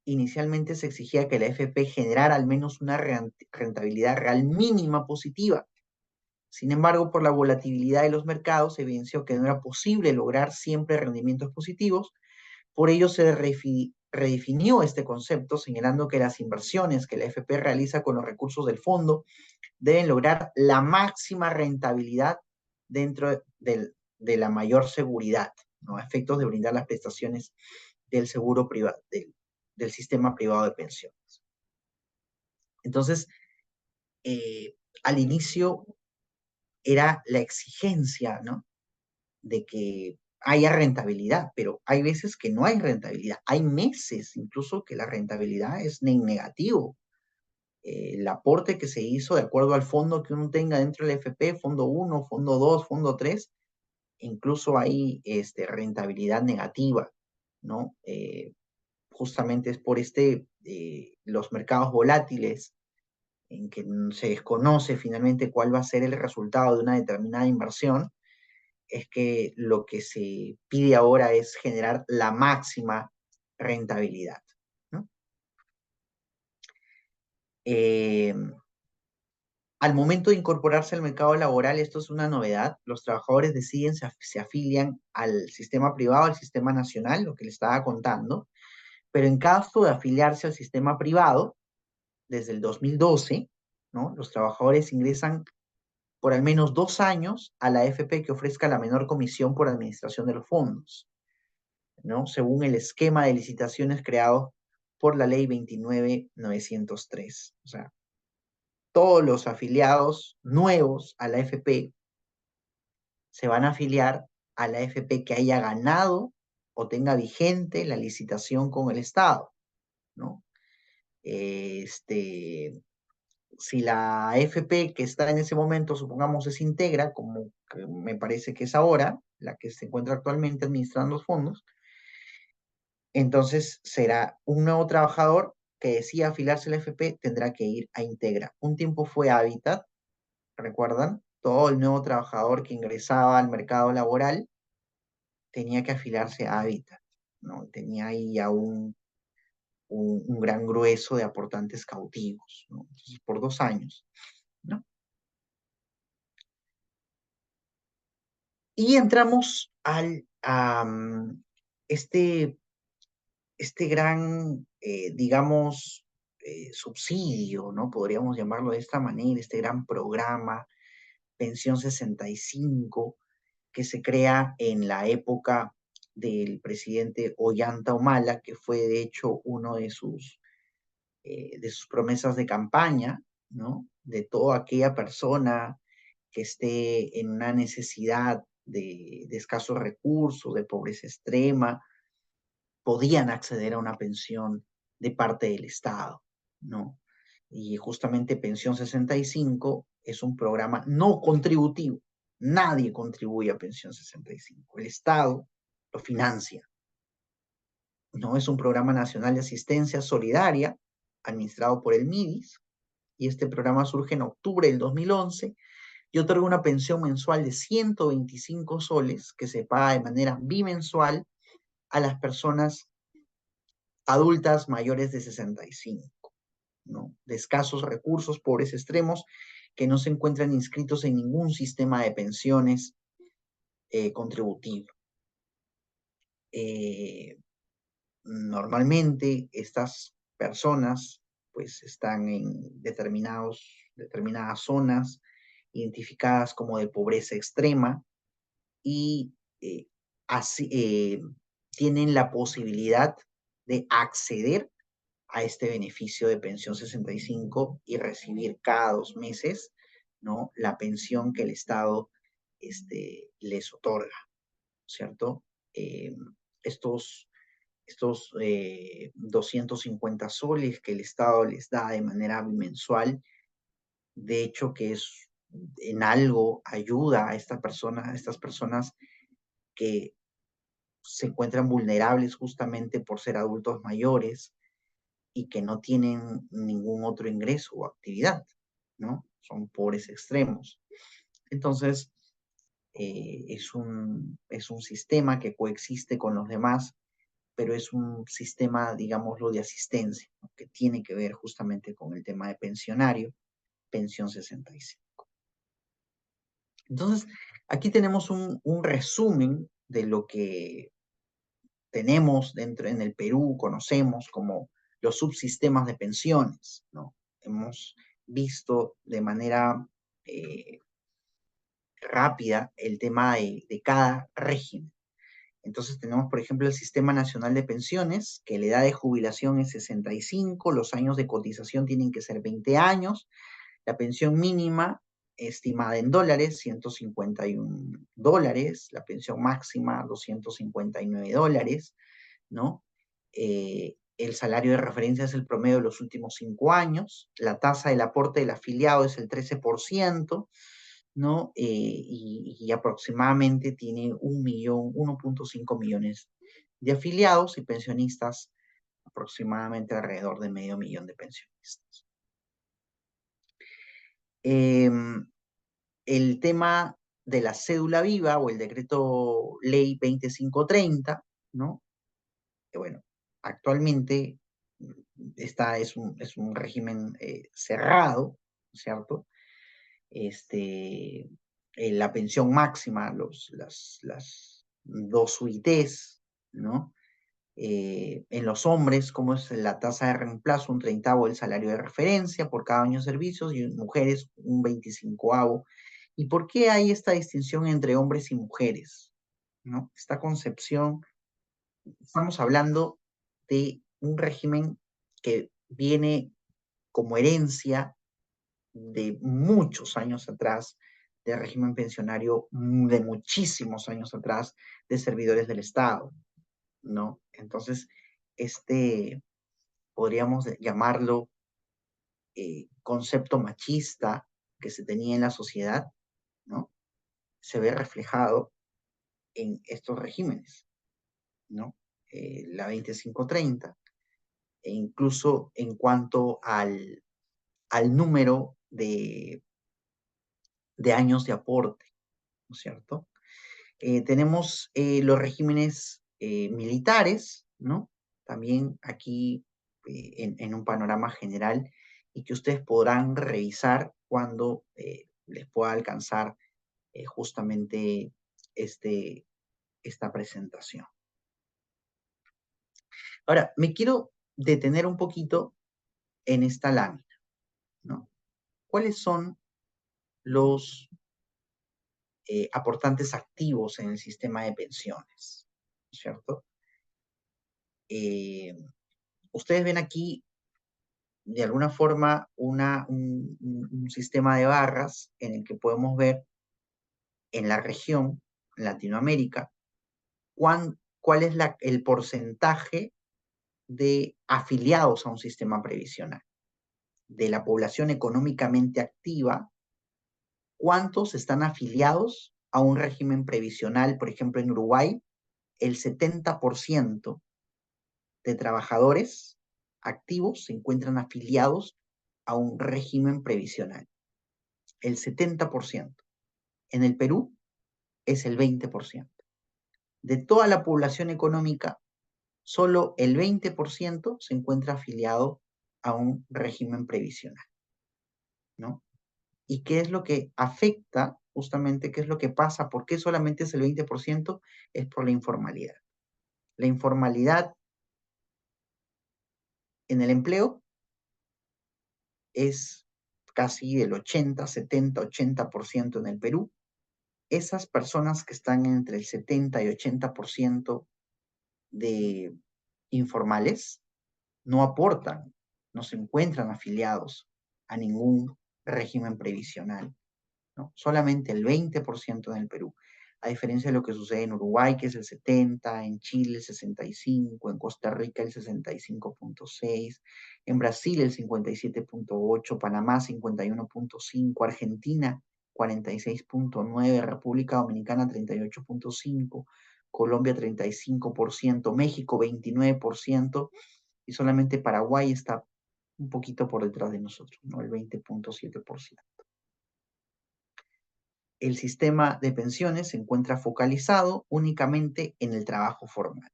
inicialmente se exigía que la AFP generara al menos una rentabilidad real mínima positiva. Sin embargo, por la volatilidad de los mercados, se evidenció que no era posible lograr siempre rendimientos positivos. Por ello, se redefinió este concepto, señalando que las inversiones que la AFP realiza con los recursos del fondo deben lograr la máxima rentabilidad dentro de la mayor seguridad, ¿no? A efectos de brindar las prestaciones del seguro privado, del sistema privado de pensiones. Entonces, al inicio era la exigencia, ¿no? De que haya rentabilidad, pero hay veces que no hay rentabilidad, hay meses incluso que la rentabilidad es en negativo. El aporte que se hizo de acuerdo al fondo que uno tenga dentro del FP, fondo 1, fondo 2, fondo 3, incluso hay rentabilidad negativa, ¿no? Justamente es por los mercados volátiles en que se desconoce finalmente cuál va a ser el resultado de una determinada inversión, es que lo que se pide ahora es generar la máxima rentabilidad, ¿no? Eh, Al momento de incorporarse al mercado laboral, esto es una novedad, los trabajadores deciden, se afilian al sistema privado, al sistema nacional, lo que les estaba contando, pero en caso de afiliarse al sistema privado, desde el 2012, ¿no? Los trabajadores ingresan por al menos 2 años a la AFP que ofrezca la menor comisión por administración de los fondos, ¿no? Según el esquema de licitaciones creado por la ley 29.903. O sea, todos los afiliados nuevos a la AFP se van a afiliar a la AFP que haya ganado o tenga vigente la licitación con el Estado, ¿no? Si la AFP que está en ese momento, supongamos, es Integra, como que me parece que es ahora, la que se encuentra actualmente administrando los fondos, entonces será un nuevo trabajador que decida afiliarse a la AFP, tendrá que ir a Integra. Un tiempo fue Habitat, ¿recuerdan? Todo el nuevo trabajador que ingresaba al mercado laboral tenía que afiliarse a Habitat, ¿no? Tenía ahí ya un gran grueso de aportantes cautivos, ¿no? Entonces, por 2 años, ¿no? Y entramos este, este gran, digamos, subsidio, ¿no? Podríamos llamarlo de esta manera, este gran programa, Pensión 65, que se crea en la época del presidente Ollanta Humala, que fue de hecho uno de sus promesas de campaña, ¿no? De toda aquella persona que esté en una necesidad de escasos recursos, de pobreza extrema, podían acceder a una pensión de parte del Estado, ¿no? Y justamente Pensión 65 es un programa no contributivo. Nadie contribuye a Pensión 65. El Estado lo financia. No es un programa nacional de asistencia solidaria administrado por el MIDIS, y este programa surge en octubre del 2011 y otorga una pensión mensual de 125 soles que se paga de manera bimensual a las personas adultas mayores de 65, ¿no? De escasos recursos, pobres extremos, que no se encuentran inscritos en ningún sistema de pensiones contributivo. Normalmente estas personas pues están en determinadas zonas identificadas como de pobreza extrema y así tienen la posibilidad de acceder a este beneficio de pensión 65 y recibir cada 2 meses, ¿no? La pensión que el Estado les otorga, ¿cierto? Eh, estos 250 soles que el Estado les da de manera bimensual, de hecho que es en algo ayuda a estas personas que se encuentran vulnerables justamente por ser adultos mayores y que no tienen ningún otro ingreso o actividad, ¿no? Son pobres extremos. Entonces, es un sistema que coexiste con los demás, pero es un sistema, digámoslo, de asistencia, ¿no? Que tiene que ver justamente con el tema de pensionario, pensión 65. Entonces, aquí tenemos un resumen de lo que tenemos dentro en el Perú, conocemos como los subsistemas de pensiones, ¿no? Hemos visto de manera eh, rápida el tema de cada régimen. Entonces tenemos, por ejemplo, el Sistema Nacional de Pensiones, que la edad de jubilación es 65, los años de cotización tienen que ser 20 años, la pensión mínima estimada en dólares, 151 dólares, la pensión máxima, 259 dólares, ¿no? El salario de referencia es el promedio de los últimos 5 años, la tasa del aporte del afiliado es el 13%, ¿no? Y aproximadamente tiene 1.5 millones de afiliados y pensionistas, aproximadamente alrededor de medio millón de pensionistas. El tema de la cédula viva o el decreto ley 2530, ¿no? Que bueno, actualmente es un régimen cerrado, ¿cierto? La pensión máxima, las dos UITs, ¿no? En los hombres, como es la tasa de reemplazo, un 30avo del salario de referencia por cada año de servicios, y en mujeres un 25avo. ¿Y por qué hay esta distinción entre hombres y mujeres? ¿No? Esta concepción, estamos hablando de un régimen que viene como herencia de muchos años atrás, de régimen pensionario de muchísimos años atrás, de servidores del Estado, ¿no? Entonces, podríamos llamarlo concepto machista que se tenía en la sociedad, ¿no? Se ve reflejado en estos regímenes, ¿no? La 2530, e incluso en cuanto al número de años de aporte, ¿no es cierto? Tenemos los regímenes militares, ¿no? También aquí en un panorama general y que ustedes podrán revisar cuando les pueda alcanzar justamente esta presentación. Ahora, me quiero detener un poquito en esta lámina, ¿no? ¿Cuáles son los aportantes activos en el sistema de pensiones? ¿Cierto? Ustedes ven aquí, de alguna forma, un sistema de barras en el que podemos ver en la región, en Latinoamérica, cuál es el porcentaje de afiliados a un sistema previsional. De la población económicamente activa, ¿cuántos están afiliados a un régimen previsional? Por ejemplo, en Uruguay, el 70% de trabajadores activos se encuentran afiliados a un régimen previsional. El 70%. En el Perú es el 20%. De toda la población económica, solo el 20% se encuentra afiliado a un régimen previsional, ¿no? ¿Y qué es lo que afecta justamente, qué es lo que pasa? ¿Por qué solamente es el 20%? Es por la informalidad. La informalidad en el empleo es casi del 80, 70, 80% en el Perú. Esas personas que están entre el 70 y 80% de informales no aportan, no se encuentran afiliados a ningún régimen previsional, ¿no? Solamente el 20% en el Perú, a diferencia de lo que sucede en Uruguay, que es el 70%, en Chile el 65%, en Costa Rica el 65.6%, en Brasil el 57.8%, Panamá 51.5%, Argentina 46.9%, República Dominicana 38.5%, Colombia 35%, México 29%, y solamente Paraguay está un poquito por detrás de nosotros, ¿no? El 20.7%. El sistema de pensiones se encuentra focalizado únicamente en el trabajo formal.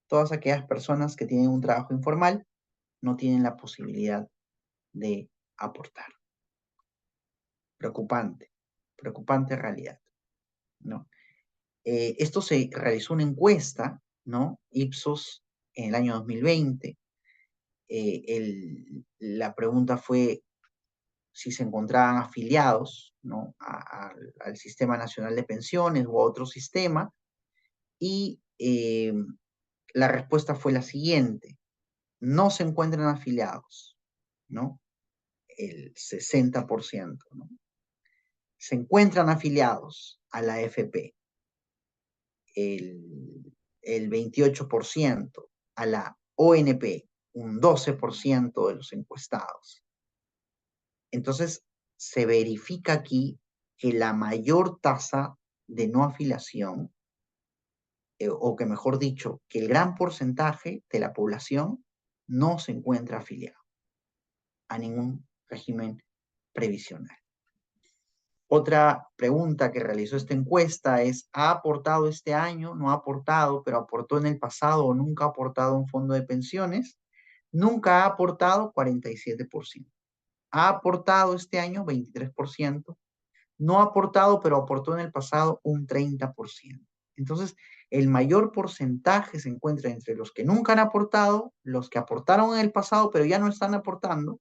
Todas aquellas personas que tienen un trabajo informal no tienen la posibilidad de aportar. Preocupante, preocupante realidad, ¿no? Esto se realizó una encuesta, ¿no? Ipsos en el año 2020. La pregunta fue si se encontraban afiliados, ¿no? Al Sistema Nacional de Pensiones o a otro sistema, y la respuesta fue la siguiente: no se encuentran afiliados, ¿no? El 60%, ¿no? Se encuentran afiliados a la AFP, el 28%, a la ONP, un 12% de los encuestados. Entonces, se verifica aquí que la mayor tasa de no afiliación, o que mejor dicho, que el gran porcentaje de la población no se encuentra afiliado a ningún régimen previsional. Otra pregunta que realizó esta encuesta es, ¿ha aportado este año? No ha aportado, pero aportó en el pasado o nunca ha aportado a un fondo de pensiones. Nunca ha aportado 47%. Ha aportado este año 23%. No ha aportado, pero aportó en el pasado un 30%. Entonces, el mayor porcentaje se encuentra entre los que nunca han aportado, los que aportaron en el pasado, pero ya no están aportando,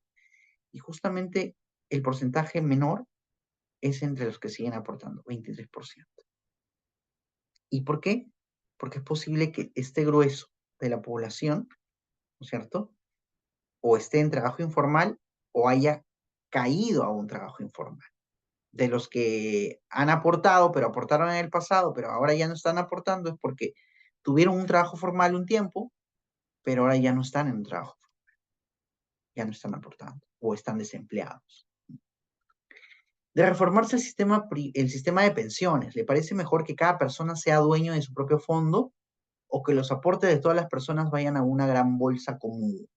y justamente el porcentaje menor es entre los que siguen aportando, 23%. ¿Y por qué? Porque es posible que este grueso de la población, ¿no es cierto?, o esté en trabajo informal o haya caído a un trabajo informal. De los que han aportado, pero aportaron en el pasado, pero ahora ya no están aportando, es porque tuvieron un trabajo formal un tiempo, pero ahora ya no están en un trabajo, ya no están aportando o están desempleados. De reformarse el sistema de pensiones, ¿le parece mejor que cada persona sea dueño de su propio fondo o que los aportes de todas las personas vayan a una gran bolsa común?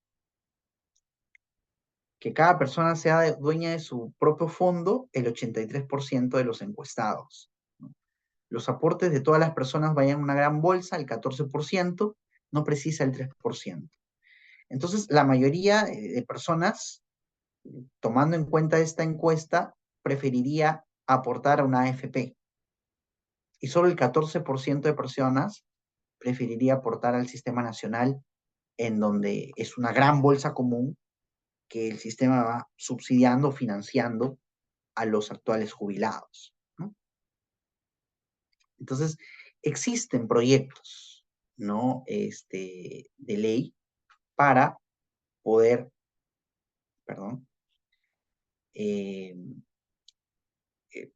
Que cada persona sea dueña de su propio fondo, el 83% de los encuestados. Los aportes de todas las personas vayan a una gran bolsa, el 14%, no precisa el 3%. Entonces, la mayoría de personas, tomando en cuenta esta encuesta, preferiría aportar a una AFP. Y solo el 14% de personas preferiría aportar al sistema nacional, en donde es una gran bolsa común que el sistema va subsidiando, financiando a los actuales jubilados, ¿no? Entonces, existen proyectos, ¿no? De ley para poder, perdón, eh,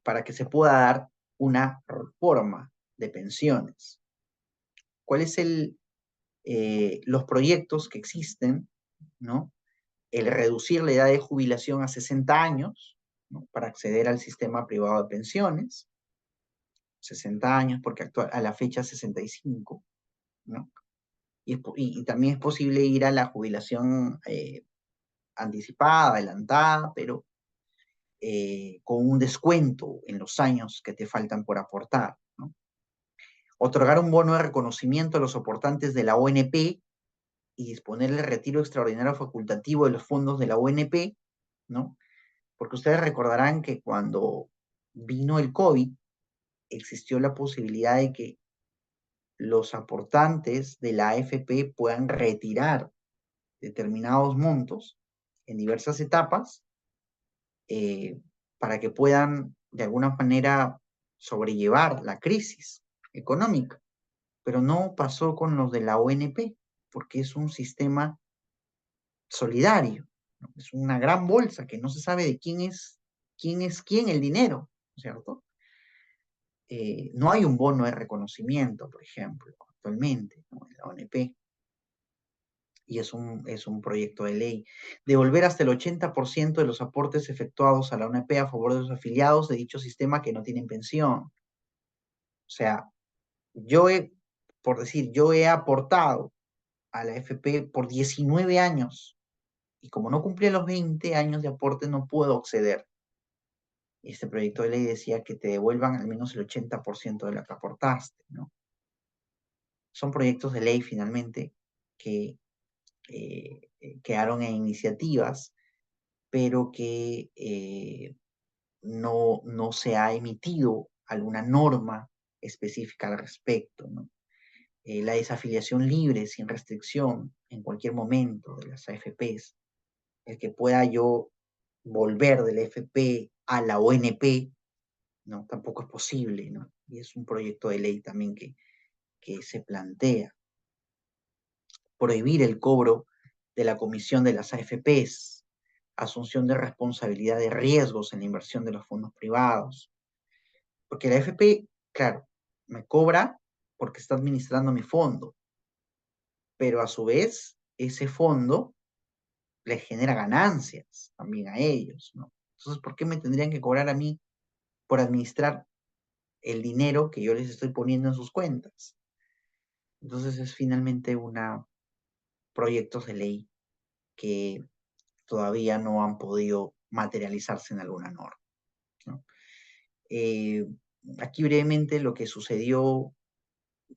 para que se pueda dar una reforma de pensiones. ¿Cuáles son los proyectos que existen, ¿no? El reducir la edad de jubilación a 60 años, ¿no?, para acceder al sistema privado de pensiones, 60 años, porque a la fecha 65, ¿no? Y también es posible ir a la jubilación anticipada, adelantada, pero con un descuento en los años que te faltan por aportar, ¿no? Otorgar un bono de reconocimiento a los soportantes de la ONP y disponer el retiro extraordinario facultativo de los fondos de la ONP, ¿no? Porque ustedes recordarán que cuando vino el COVID, existió la posibilidad de que los aportantes de la AFP puedan retirar determinados montos en diversas etapas, eh, para que puedan de alguna manera sobrellevar la crisis económica. Pero no pasó con los de la ONP, porque es un sistema solidario, ¿no? Es una gran bolsa que no se sabe de quién el dinero, ¿cierto? No hay un bono de reconocimiento, por ejemplo, actualmente, ¿no?, en la ONP. Y es un proyecto de ley. Devolver hasta el 80% de los aportes efectuados a la ONP a favor de los afiliados de dicho sistema que no tienen pensión. O sea, por decir, yo he aportado a la AFP por 19 años y como no cumplí los 20 años de aporte no puedo acceder. Este proyecto de ley decía que te devuelvan al menos el 80% de lo que aportaste, ¿no? Son proyectos de ley finalmente que quedaron en iniciativas, pero que no se ha emitido alguna norma específica al respecto, ¿no? La desafiliación libre, sin restricción, en cualquier momento de las AFPs, el que pueda yo volver de la AFP a la ONP, ¿no?, tampoco es posible, ¿no? Y es un proyecto de ley también que se plantea. Prohibir el cobro de la comisión de las AFPs, asunción de responsabilidad de riesgos en la inversión de los fondos privados. Porque la AFP, claro, me cobra porque está administrando mi fondo, pero a su vez ese fondo les genera ganancias también a ellos, ¿no? Entonces, ¿por qué me tendrían que cobrar a mí por administrar el dinero que yo les estoy poniendo en sus cuentas. Entonces es finalmente una proyectos de ley que todavía no han podido materializarse en alguna norma, ¿no? Eh, Aquí brevemente lo que sucedió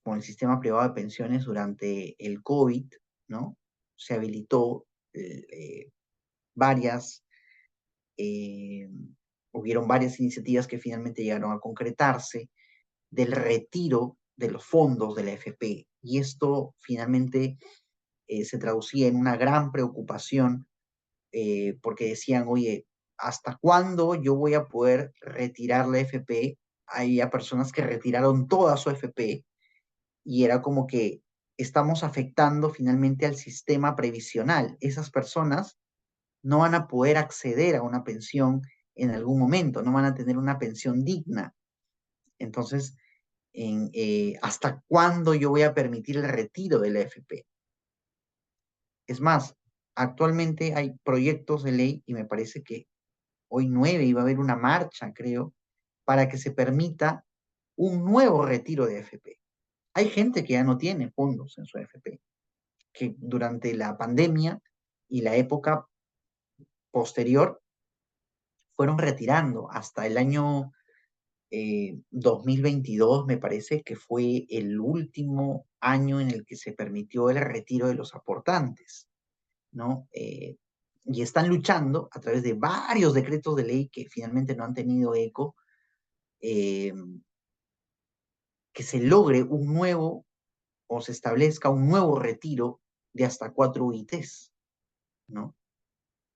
con el sistema privado de pensiones durante el COVID, ¿no? Se habilitó varias, eh, hubieron varias iniciativas que finalmente llegaron a concretarse del retiro de los fondos de la AFP. Y esto finalmente se traducía en una gran preocupación porque decían, oye, ¿hasta cuándo yo voy a poder retirar la AFP? Había personas que retiraron toda su AFP y era como que estamos afectando finalmente al sistema previsional. Esas personas no van a poder acceder a una pensión en algún momento, no van a tener una pensión digna. Entonces, ¿hasta cuándo yo voy a permitir el retiro de la AFP? Es más, actualmente hay proyectos de ley y me parece que hoy 9 iba a haber una marcha, creo, para que se permita un nuevo retiro de AFP. Hay gente que ya no tiene fondos en su AFP, que durante la pandemia y la época posterior fueron retirando hasta el año 2022, me parece que fue el último año en el que se permitió el retiro de los aportantes, ¿no? Y están luchando a través de varios decretos de ley que finalmente no han tenido eco, eh, que se logre un nuevo o se establezca un nuevo retiro de hasta 4 UITs, ¿no?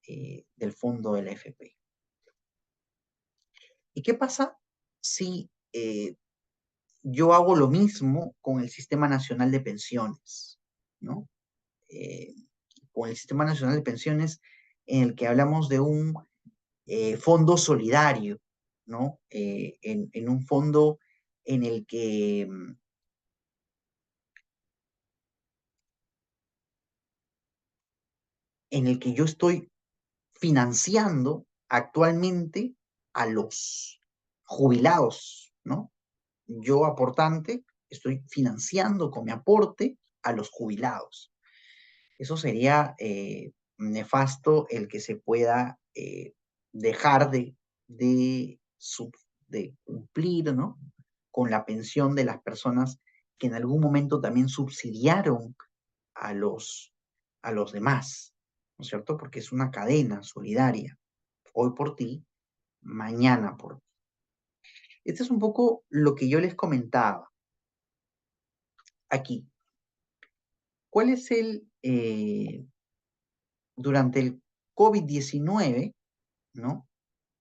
Del fondo de la FP. ¿Y qué pasa si yo hago lo mismo con el Sistema Nacional de Pensiones, ¿no? Eh, con el Sistema Nacional de Pensiones en el que hablamos de un fondo solidario, ¿no? En un fondo en el que yo estoy financiando actualmente a los jubilados, ¿no? Yo aportante estoy financiando con mi aporte a los jubilados. Eso sería nefasto el que se pueda dejar de, de cumplir, ¿no? Con la pensión de las personas que en algún momento también subsidiaron a los demás, ¿no es cierto? Porque es una cadena solidaria. Hoy por ti, mañana por mí. Este es un poco lo que yo les comentaba aquí. ¿Cuál es durante el COVID-19, ¿no?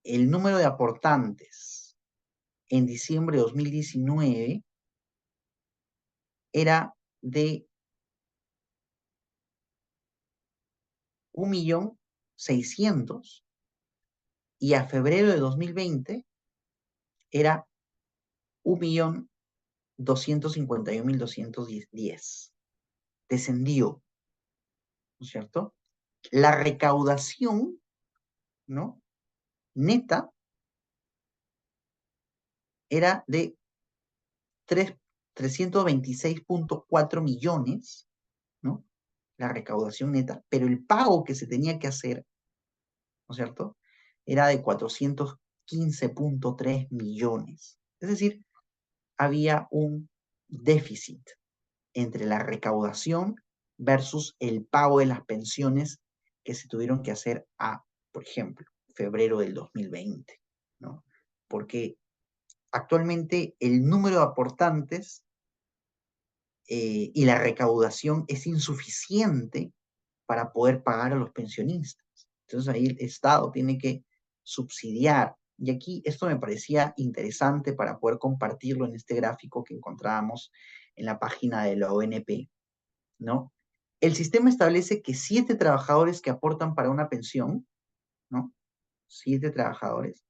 El número de aportantes en diciembre de 2019 era de 1.600.000 y a febrero de 2020 era 1.251.210. Descendió, ¿no es cierto? La recaudación, ¿no? Neta era de 326.4 millones, ¿no? La recaudación neta, pero el pago que se tenía que hacer, ¿no es cierto? Era de 415.3 millones. Es decir, había un déficit entre la recaudación versus el pago de las pensiones que se tuvieron que hacer por ejemplo, febrero del 2020, ¿no? Porque actualmente el número de aportantes y la recaudación es insuficiente para poder pagar a los pensionistas. Entonces ahí el Estado tiene que subsidiar. Y aquí esto me parecía interesante para poder compartirlo en este gráfico que encontrábamos en la página de la ONP, ¿no? El sistema establece que 7 trabajadores que aportan para una pensión, ¿no? 7 trabajadores,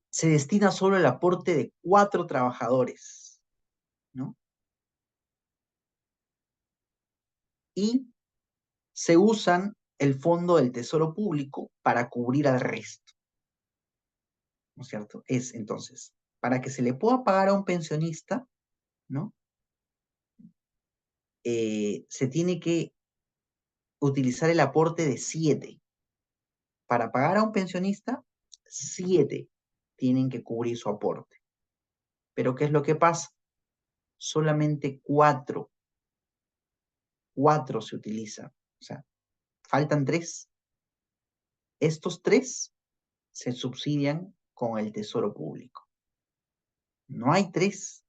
se destina solo el aporte de 4 trabajadores, ¿no? Y se usan el fondo del Tesoro Público para cubrir al resto. ¿no es cierto? Es entonces, para que se le pueda pagar a un pensionista, ¿no? Se tiene que utilizar el aporte de 7. Para pagar a un pensionista, 7 tienen que cubrir su aporte. Pero ¿qué es lo que pasa? Solamente 4 se utilizan. O sea, faltan 3. Estos 3 se subsidian con el tesoro público. No hay 3.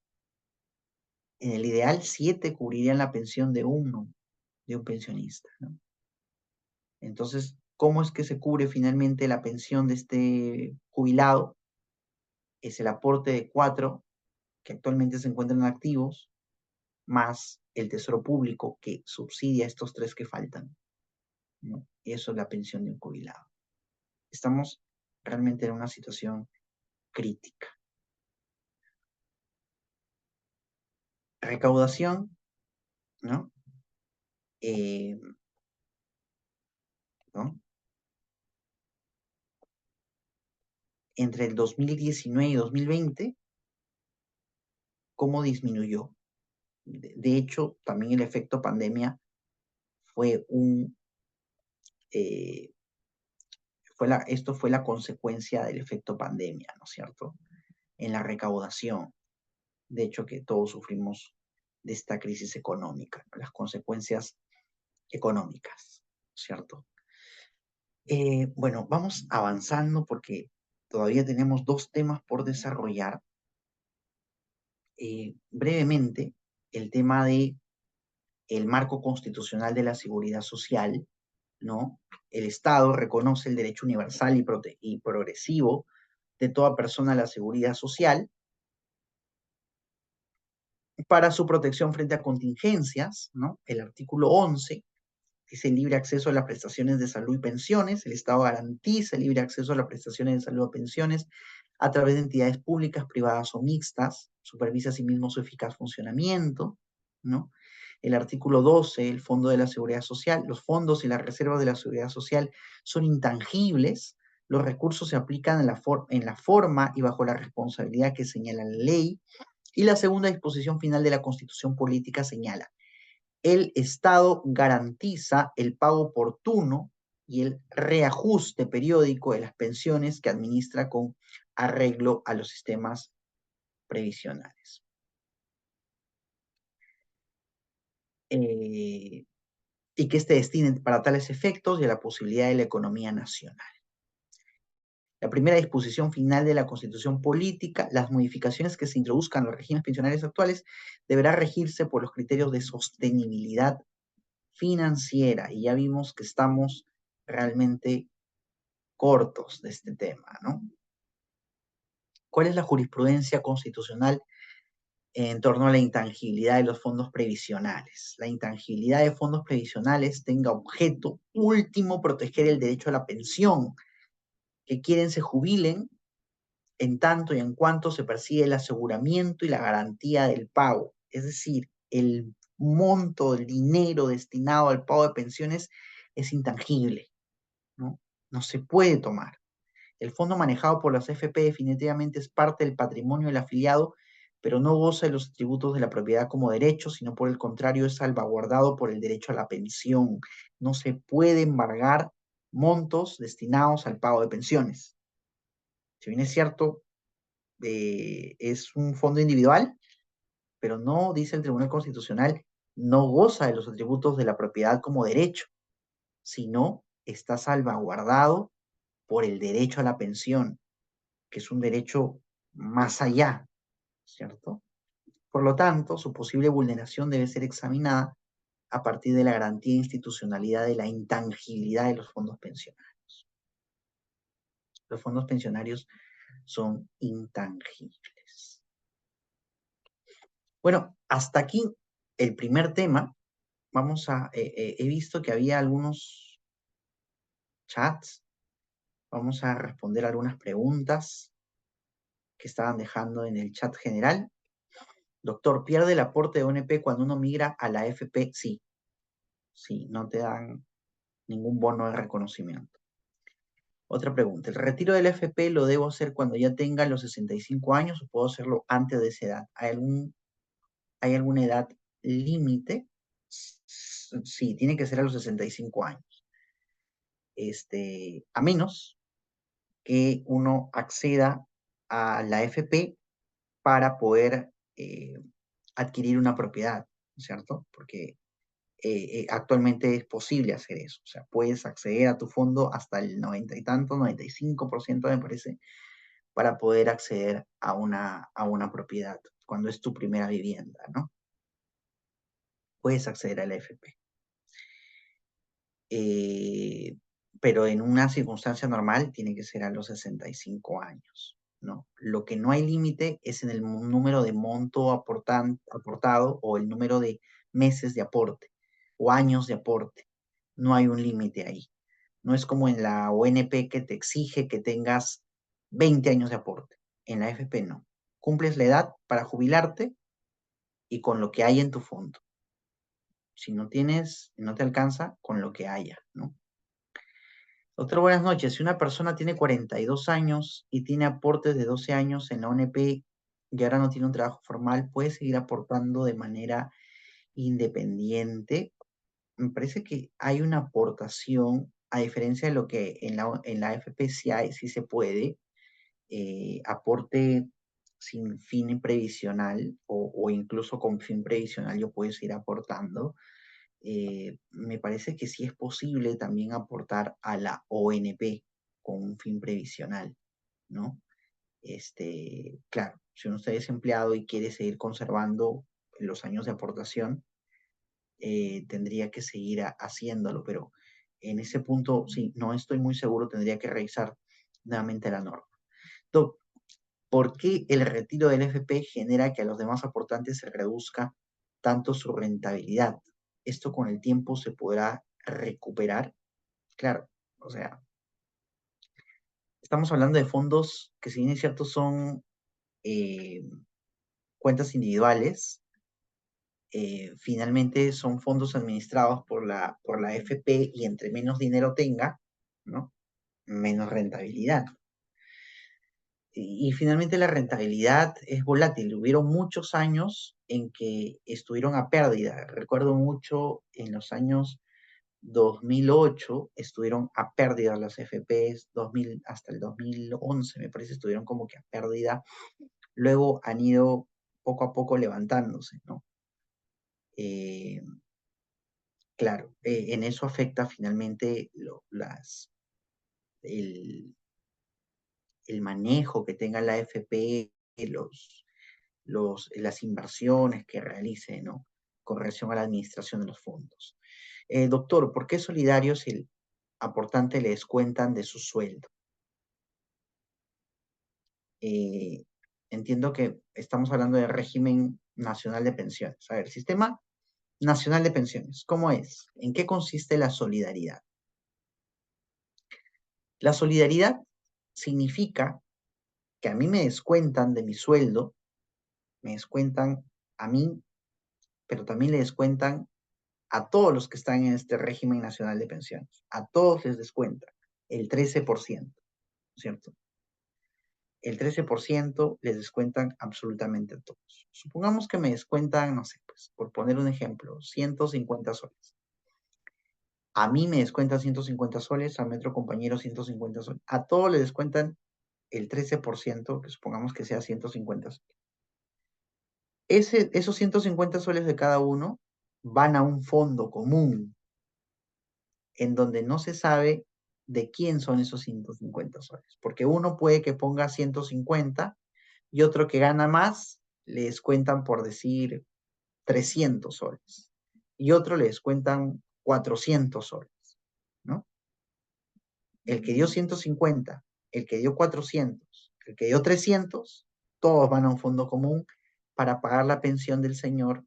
En el ideal, 7 cubrirían la pensión de un pensionista, ¿no? Entonces, ¿cómo es que se cubre finalmente la pensión de este jubilado? Es el aporte de 4 que actualmente se encuentran activos, más el tesoro público que subsidia a estos 3 que faltan, ¿no? Y eso es la pensión de un jubilado. Estamos realmente en una situación crítica. Recaudación, ¿no? ¿No? Entre el 2019 y 2020, ¿cómo disminuyó? De hecho, también el efecto pandemia fue eh, esto fue la consecuencia del efecto pandemia, ¿no es cierto? En la recaudación. De hecho, que todos sufrimos de esta crisis económica, ¿no? Las consecuencias económicas, ¿cierto? Bueno, vamos avanzando porque todavía tenemos 2 temas por desarrollar. Brevemente, el tema de el marco constitucional de la seguridad social, ¿no? El Estado reconoce el derecho universal y progresivo de toda persona a la seguridad social para su protección frente a contingencias, ¿no? El artículo 11 dice el libre acceso a las prestaciones de salud y pensiones. El Estado garantiza el libre acceso a las prestaciones de salud y pensiones a través de entidades públicas, privadas o mixtas. Supervisa asimismo su eficaz funcionamiento, ¿no? El artículo 12, el Fondo de la Seguridad Social. Los fondos y las reservas de la Seguridad Social son intangibles. Los recursos se aplican en la forma y bajo la responsabilidad que señala la ley. Y la segunda disposición final de la Constitución Política señala: el Estado garantiza el pago oportuno y el reajuste periódico de las pensiones que administra con arreglo a los sistemas previsionales. Y que este destine para tales efectos y a la posibilidad de la economía nacional. La primera disposición final de la Constitución Política: las modificaciones que se introduzcan en los regímenes pensionales actuales deberá regirse por los criterios de sostenibilidad financiera. Y ya vimos que estamos realmente cortos de este tema, ¿no? ¿Cuál es la jurisprudencia constitucional en torno a la intangibilidad de los fondos previsionales? La intangibilidad de fondos previsionales tenga objeto último proteger el derecho a la pensión, que quieren se jubilen en tanto y en cuanto se persigue el aseguramiento y la garantía del pago. Es decir, el monto, el dinero destinado al pago de pensiones es intangible, ¿no? No se puede tomar. El fondo manejado por las FP definitivamente es parte del patrimonio del afiliado, pero no goza de los atributos de la propiedad como derecho, sino por el contrario es salvaguardado por el derecho a la pensión. No se puede embargar montos destinados al pago de pensiones. Si bien es cierto, es un fondo individual, pero no, dice el Tribunal Constitucional, no goza de los atributos de la propiedad como derecho, sino está salvaguardado por el derecho a la pensión, que es un derecho más allá, ¿cierto? Por lo tanto, su posible vulneración debe ser examinada a partir de la garantía de institucionalidad de la intangibilidad de los fondos pensionarios. Los fondos pensionarios son intangibles. Bueno, hasta aquí el primer tema. He visto que había algunos chats. Vamos a responder algunas preguntas que estaban dejando en el chat general. Doctor, ¿pierde el aporte de ONP cuando uno migra a la FP? Sí, sí, no te dan ningún bono de reconocimiento. Otra pregunta, ¿el retiro del FP lo debo hacer cuando ya tenga los 65 años o puedo hacerlo antes de esa edad? ¿Hay alguna edad límite? Sí, tiene que ser a los 65 años. A menos que uno acceda a la FP para poder adquirir una propiedad, ¿cierto? Porque actualmente es posible hacer eso. O sea, puedes acceder a tu fondo hasta el 90 y tanto, 95% me parece, para poder acceder a una propiedad cuando es tu primera vivienda, ¿no? Puedes acceder a la FP. Pero en una circunstancia normal tiene que ser a los 65 años, ¿no? Lo que no hay límite es en el número de monto aportado o el número de meses de aporte o años de aporte. No hay un límite ahí. No es como en la ONP que te exige que tengas 20 años de aporte. En la FP no. Cumples la edad para jubilarte y con lo que hay en tu fondo. Si no tienes, no te alcanza, con lo que haya, ¿no? Doctor, buenas noches. Si una persona tiene 42 años y tiene aportes de 12 años en la ONP y ahora no tiene un trabajo formal, ¿puede seguir aportando de manera independiente? Me parece que hay una aportación, a diferencia de lo que en la AFP sí hay, sí se puede, aporte sin fin previsional o incluso con fin previsional yo puedo seguir aportando. Me parece que sí es posible también aportar a la ONP con un fin previsional, ¿no? Claro, si uno está desempleado y quiere seguir conservando los años de aportación, tendría que seguir haciéndolo, pero en ese punto, sí, no estoy muy seguro, tendría que revisar nuevamente la norma. Doc, ¿por qué el retiro del FP genera que a los demás aportantes se reduzca tanto su rentabilidad? ¿Esto con el tiempo se podrá recuperar? Claro, o sea, estamos hablando de fondos que si bien es cierto son eh, cuentas individuales, finalmente son fondos administrados por la FP y entre menos dinero tenga, ¿no? Menos rentabilidad. Y finalmente la rentabilidad es volátil. Hubieron muchos años en que estuvieron a pérdida. Recuerdo mucho en los años 2008 estuvieron a pérdida las FPs, 2000, hasta el 2011 me parece estuvieron como que a pérdida. Luego han ido poco a poco levantándose, ¿no? Eh, claro, en eso afecta finalmente el, el manejo que tenga la FP, las inversiones que realice, ¿no? Con relación a la administración de los fondos. Doctor, ¿por qué es solidario si el aportante le descuentan de su sueldo? Entiendo que estamos hablando del régimen nacional de pensiones. A ver, sistema nacional de pensiones, ¿cómo es? ¿En qué consiste la solidaridad? La solidaridad significa que a mí me descuentan de mi sueldo, me descuentan a mí, pero también le descuentan a todos los que están en este régimen nacional de pensiones. A todos les descuentan el 13%, ¿cierto? El 13% les descuentan absolutamente a todos. Supongamos que me descuentan, no sé, pues, por poner un ejemplo, 150 soles. A mí me descuentan 150 soles, a mi otro compañero 150 soles. A todos les descuentan el 13%, que supongamos que sea 150 soles. Esos 150 soles de cada uno van a un fondo común en donde no se sabe de quién son esos 150 soles, porque uno puede que ponga 150 y otro que gana más le descuentan por decir 300 soles y otro le descuentan 400 soles, ¿no? El que dio 150, el que dio 400, el que dio 300, todos van a un fondo común para pagar la pensión del señor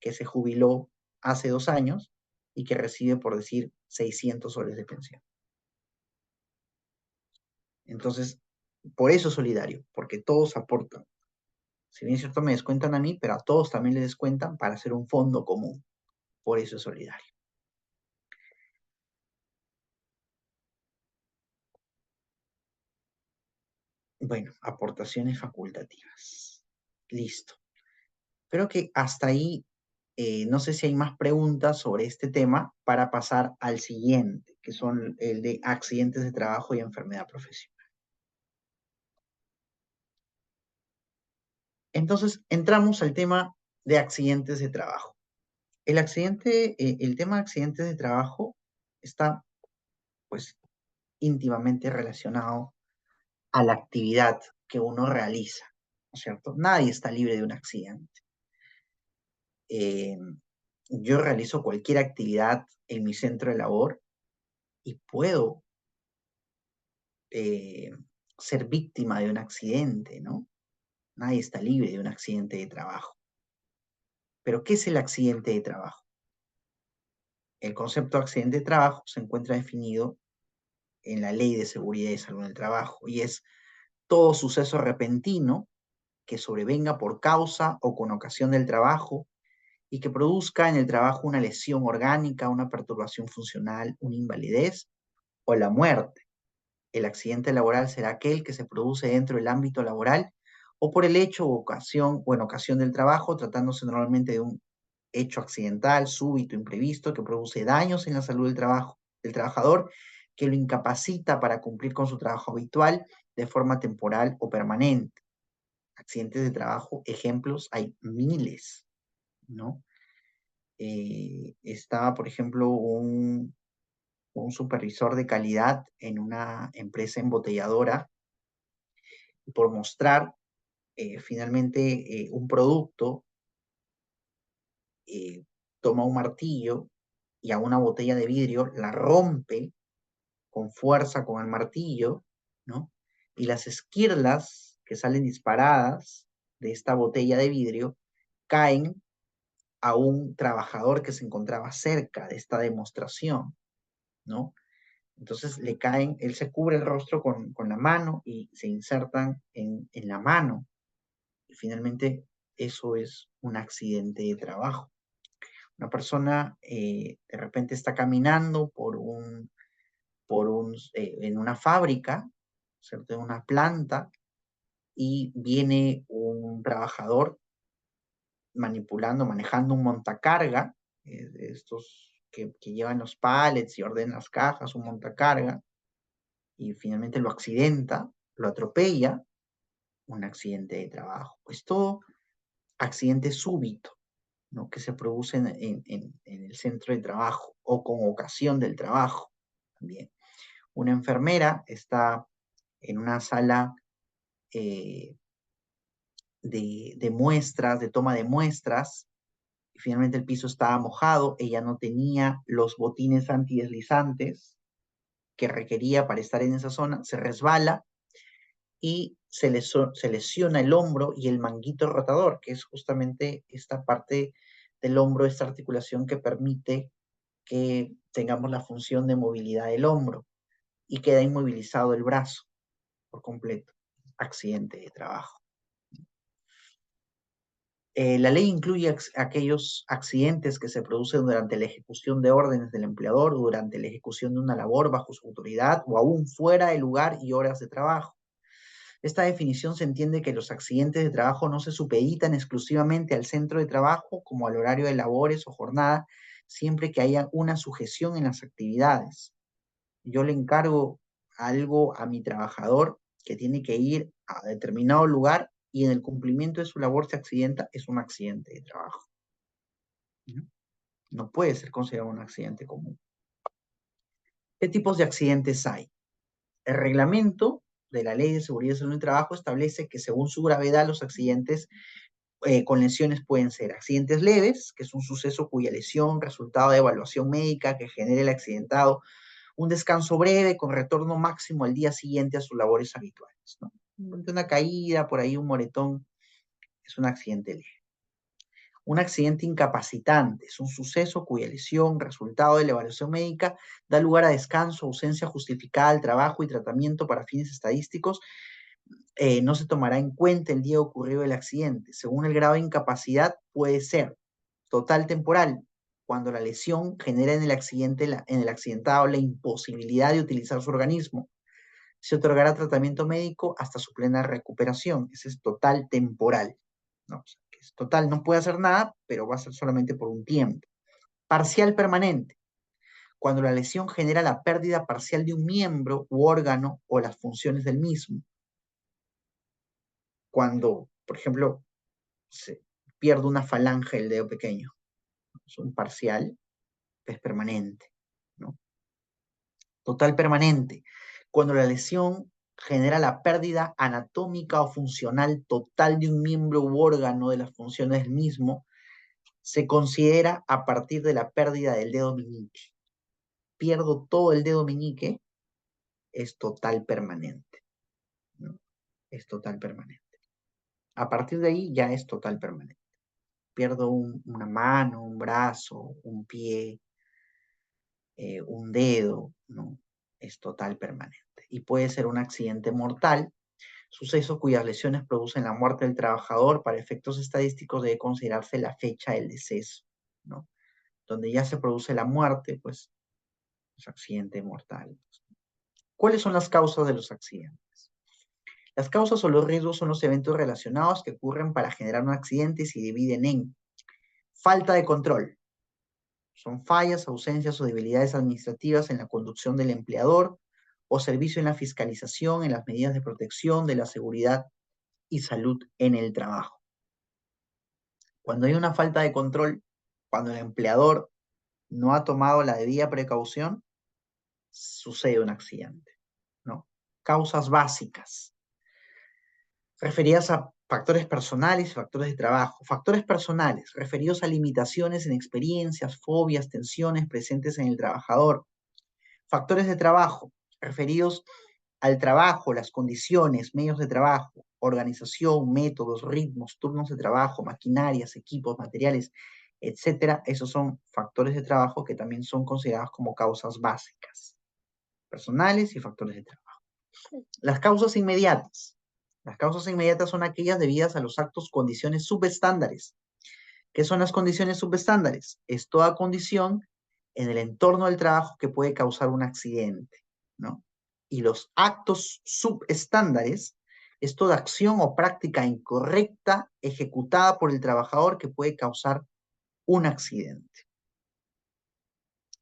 que se jubiló hace 2 años y que recibe, por decir, 600 soles de pensión. Entonces, por eso es solidario, porque todos aportan. Si bien es cierto, me descuentan a mí, pero a todos también les descuentan para hacer un fondo común. Por eso es solidario. Bueno, aportaciones facultativas. Listo. Creo que hasta ahí, no sé si hay más preguntas sobre este tema para pasar al siguiente, que son el de accidentes de trabajo y enfermedad profesional. Entonces, entramos al tema de accidentes de trabajo. El tema de accidentes de trabajo está, pues, íntimamente relacionado a la actividad que uno realiza, ¿no es cierto? Nadie está libre de un accidente. Eh, yo realizo cualquier actividad en mi centro de labor y puedo eh, ser víctima de un accidente, ¿no? Nadie está libre de un accidente de trabajo. Pero, ¿qué es el accidente de trabajo? El concepto de accidente de trabajo se encuentra definido en la Ley de Seguridad y Salud en el Trabajo y es todo suceso repentino que sobrevenga por causa o con ocasión del trabajo y que produzca en el trabajo una lesión orgánica, una perturbación funcional, una invalidez o la muerte. El accidente laboral será aquel que se produce dentro del ámbito laboral o por el hecho o en ocasión del trabajo, tratándose normalmente de un hecho accidental, súbito, imprevisto, que produce daños en la salud del trabajador, que lo incapacita para cumplir con su trabajo habitual de forma temporal o permanente. Accidentes de trabajo, ejemplos, hay miles, ¿no? Estaba, por ejemplo, un supervisor de calidad en una empresa embotelladora por mostrar finalmente un producto, eh, toma un martillo y a una botella de vidrio la rompe con fuerza con el martillo, ¿no? Y las esquirlas que salen disparadas de esta botella de vidrio caen a un trabajador que se encontraba cerca de esta demostración, ¿no? Entonces le caen, él se cubre el rostro con la mano y se insertan en la mano. Y finalmente eso es un accidente de trabajo. Una persona de repente está caminando en una fábrica, ¿cierto? En una planta, y viene un trabajador manipulando, manejando un montacarga, de estos que llevan los pallets y ordenan las cajas, un montacarga, y finalmente lo accidenta, lo atropella, un accidente de trabajo. Pues todo accidente súbito, ¿no? Que se produce en el centro de trabajo o con ocasión del trabajo también. Una enfermera está en una sala eh, de muestras, de toma de muestras, y finalmente el piso estaba mojado, ella no tenía los botines antideslizantes que requería para estar en esa zona, se resbala y se lesiona el hombro y el manguito rotador, que es justamente esta parte del hombro, esta articulación que permite que tengamos la función de movilidad del hombro y queda inmovilizado el brazo por completo. Accidente de trabajo. La ley incluye aquellos accidentes que se producen durante la ejecución de órdenes del empleador, durante la ejecución de una labor bajo su autoridad o aún fuera de lugar y horas de trabajo. Esta definición se entiende que los accidentes de trabajo no se supeditan exclusivamente al centro de trabajo como al horario de labores o jornada, siempre que haya una sujeción en las actividades. Yo le encargo algo a mi trabajador que tiene que ir a determinado lugar y en el cumplimiento de su labor se accidenta, es un accidente de trabajo. ¿No? No puede ser considerado un accidente común. ¿Qué tipos de accidentes hay? El reglamento de la Ley de Seguridad y Salud en el Trabajo establece que según su gravedad los accidentes con lesiones pueden ser accidentes leves, que es un suceso cuya lesión, resultado de evaluación médica que genere el accidentado, un descanso breve con retorno máximo al día siguiente a sus labores habituales, ¿no? Una caída, por ahí un moretón, es un accidente leve. Un accidente incapacitante es un suceso cuya lesión, resultado de la evaluación médica, da lugar a descanso, ausencia justificada al trabajo y tratamiento para fines estadísticos. No se tomará en cuenta el día ocurrido el accidente. Según el grado de incapacidad, puede ser total temporal, cuando la lesión genera en el accidentado la imposibilidad de utilizar su organismo. Se otorgará tratamiento médico hasta su plena recuperación. Ese es total temporal, ¿no? O sea, que es total, no puede hacer nada, pero va a ser solamente por un tiempo. Parcial permanente, cuando la lesión genera la pérdida parcial de un miembro u órgano o las funciones del mismo. Cuando, por ejemplo, se pierde una falange del dedo pequeño. Es un parcial, es permanente, ¿no? Total permanente, cuando la lesión genera la pérdida anatómica o funcional total de un miembro u órgano de las funciones del mismo, se considera a partir de la pérdida del dedo meñique. Pierdo todo el dedo meñique, es total permanente, ¿no? Es total permanente. A partir de ahí ya es total permanente. Pierdo una mano, un brazo, un pie, un dedo, ¿no? Es total permanente. Y puede ser un accidente mortal, suceso cuyas lesiones producen la muerte del trabajador. Para efectos estadísticos debe considerarse la fecha del deceso, ¿no? Donde ya se produce la muerte, pues es accidente mortal. ¿Cuáles son las causas de los accidentes? Las causas o los riesgos son los eventos relacionados que ocurren para generar un accidente y se dividen en falta de control. Son fallas, ausencias o debilidades administrativas en la conducción del empleador o servicio en la fiscalización, en las medidas de protección de la seguridad y salud en el trabajo. Cuando hay una falta de control, cuando el empleador no ha tomado la debida precaución, sucede un accidente, ¿no? Causas básicas, referidas a factores personales y factores de trabajo. Factores personales, referidos a limitaciones en experiencias, fobias, tensiones presentes en el trabajador. Factores de trabajo, referidos al trabajo, las condiciones, medios de trabajo, organización, métodos, ritmos, turnos de trabajo, maquinarias, equipos, materiales, etcétera. Esos son factores de trabajo que también son considerados como causas básicas, personales y factores de trabajo. Las causas inmediatas. Las causas inmediatas son aquellas debidas a los actos, condiciones subestándares. ¿Qué son las condiciones subestándares? Es toda condición en el entorno del trabajo que puede causar un accidente, ¿no? Y los actos subestándares es toda acción o práctica incorrecta ejecutada por el trabajador que puede causar un accidente.